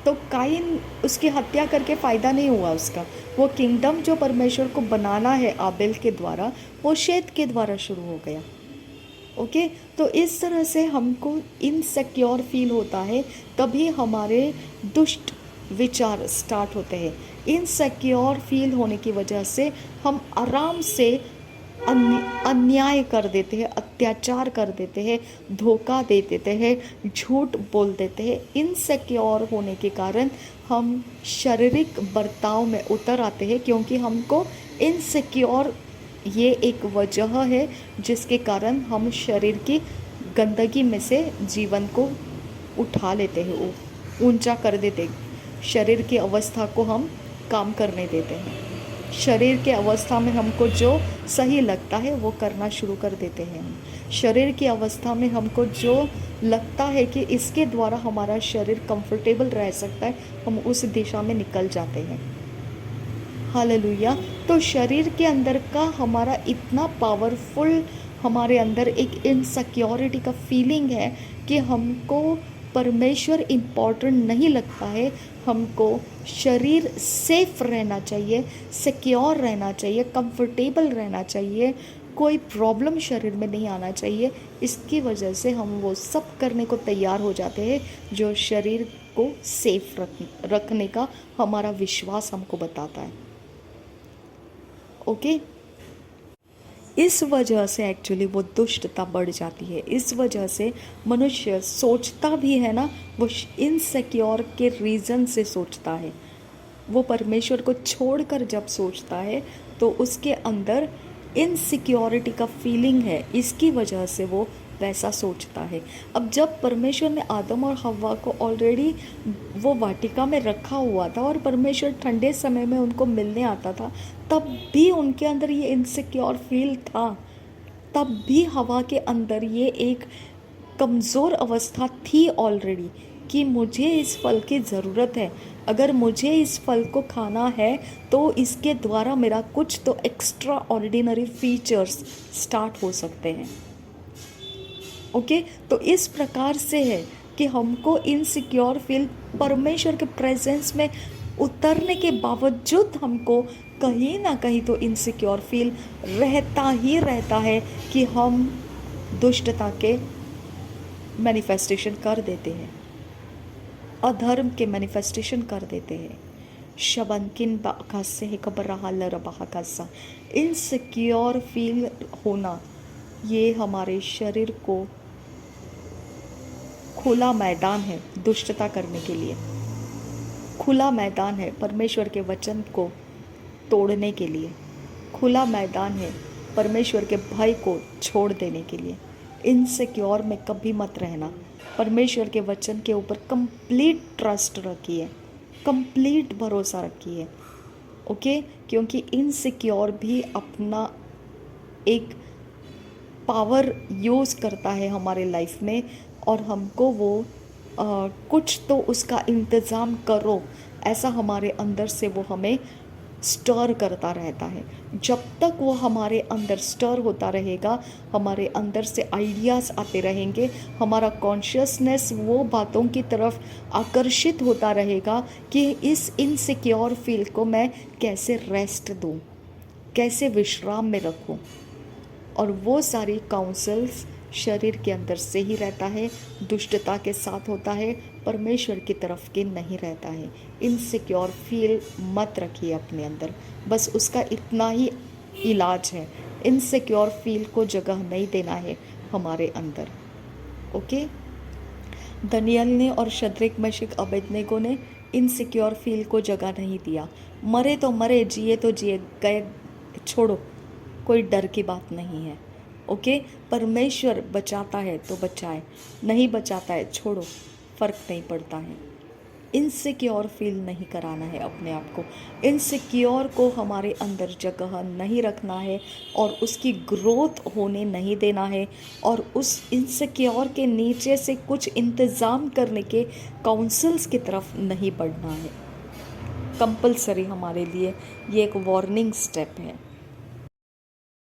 तो काइन, उसकी हत्या करके फ़ायदा नहीं हुआ उसका। वो किंगडम जो परमेश्वर को बनाना है आबेल के द्वारा, वो शेत के द्वारा शुरू हो गया। ओके, तो इस तरह से हमको इनसिक्योर फील होता है, तभी हमारे दुष्ट विचार स्टार्ट होते हैं। इनसिक्योर फील होने की वजह से हम आराम से अन्याय कर देते हैं, अत्याचार कर देते हैं, धोखा दे देते हैं, झूठ बोल देते हैं। इनसिक्योर होने के कारण हम शारीरिक बर्ताव में उतर आते हैं, क्योंकि हमको इनसिक्योर, ये एक वजह है जिसके कारण हम शरीर की गंदगी में से जीवन को उठा लेते हैं, ऊंचा कर देते हैं, शरीर की अवस्था को हम काम करने देते हैं। शरीर के अवस्था में हमको जो सही लगता है वो करना शुरू कर देते हैं हम। शरीर की अवस्था में हमको जो लगता है कि इसके द्वारा हमारा शरीर कंफर्टेबल रह सकता है, हम उस दिशा में निकल जाते हैं। हालेलुया। तो शरीर के अंदर का हमारा इतना पावरफुल, हमारे अंदर एक इनसिक्योरिटी का फीलिंग है कि हमको परमेश्वर इम्पॉर्टेंट नहीं लगता है। हमको शरीर सेफ रहना चाहिए, सिक्योर रहना चाहिए, कंफर्टेबल रहना चाहिए, कोई प्रॉब्लम शरीर में नहीं आना चाहिए। इसकी वजह से हम वो सब करने को तैयार हो जाते हैं जो शरीर को सेफ रखने का हमारा विश्वास हमको बताता है। ओके। इस वजह से एक्चुअली वो दुष्टता बढ़ जाती है। इस वजह से मनुष्य सोचता भी है ना, वो इनसिक्योर के रीज़न से सोचता है। वो परमेश्वर को छोड़कर जब सोचता है तो उसके अंदर इनसिक्योरिटी का फीलिंग है, इसकी वजह से वो वैसा सोचता है। अब जब परमेश्वर ने आदम और हव्वा को ऑलरेडी वो वाटिका में रखा हुआ था और परमेश्वर ठंडे समय में उनको मिलने आता था, तब भी उनके अंदर ये इनसिक्योर फील था। तब भी हवा के अंदर ये एक कमज़ोर अवस्था थी ऑलरेडी कि मुझे इस फल की ज़रूरत है। अगर मुझे इस फल को खाना है तो इसके द्वारा मेरा कुछ तो एक्स्ट्रा ऑर्डिनरी फीचर्स स्टार्ट हो सकते हैं। ओके। तो इस प्रकार से है कि हमको इनसिक्योर फील परमेश्वर के प्रेजेंस में उतरने के बावजूद हमको कहीं ना कहीं तो इनसिक्योर फील रहता ही रहता है कि हम दुष्टता के मैनिफेस्टेशन कर देते हैं, अधर्म के मैनिफेस्टेशन कर देते हैं। शबनकिन बाकासे है कबरहाल रबाकासा। इनसिक्योर फील होना ये हमारे शरीर को खुला मैदान है दुष्टता करने के लिए, खुला मैदान है परमेश्वर के वचन को तोड़ने के लिए, खुला मैदान है परमेश्वर के भय को छोड़ देने के लिए। इनसिक्योर में कभी मत रहना। परमेश्वर के वचन के ऊपर कंप्लीट ट्रस्ट रखिए, कंप्लीट भरोसा रखिए। ओके। क्योंकि इनसिक्योर भी अपना एक पावर यूज़ करता है हमारे लाइफ में और हमको वो कुछ तो उसका इंतज़ाम करो, ऐसा हमारे अंदर से वो हमें स्टर करता रहता है। जब तक वो हमारे अंदर स्टर होता रहेगा, हमारे अंदर से आइडियाज़ आते रहेंगे, हमारा कॉन्शियसनेस वो बातों की तरफ आकर्षित होता रहेगा कि इस इनसिक्योर फील को मैं कैसे रेस्ट दूँ, कैसे विश्राम में रखूँ। और वो सारी काउंसल्स शरीर के अंदर से ही रहता है, दुष्टता के साथ होता है, परमेश्वर की तरफ के नहीं रहता है। इनसिक्योर फील मत रखिए अपने अंदर, बस उसका इतना ही इलाज है। इनसिक्योर फील को जगह नहीं देना है हमारे अंदर। ओके। दनियल ने और शद्रक मेशक अबेदनेगो ने इनसिक्योर फील को जगह नहीं दिया। मरे तो मरे, जिए तो जिए, गए छोड़ो, कोई डर की बात नहीं है। ओके। परमेश्वर बचाता है तो बचाए, नहीं बचाता है छोड़ो, फ़र्क नहीं पड़ता है। इनसिक्योर फील नहीं कराना है अपने आप को। इनसिक्योर को हमारे अंदर जगह नहीं रखना है और उसकी ग्रोथ होने नहीं देना है और उस इनसिक्योर के नीचे से कुछ इंतज़ाम करने के काउंसल्स की तरफ नहीं बढ़ना है। कंपलसरी हमारे लिए ये एक वार्निंग स्टेप है।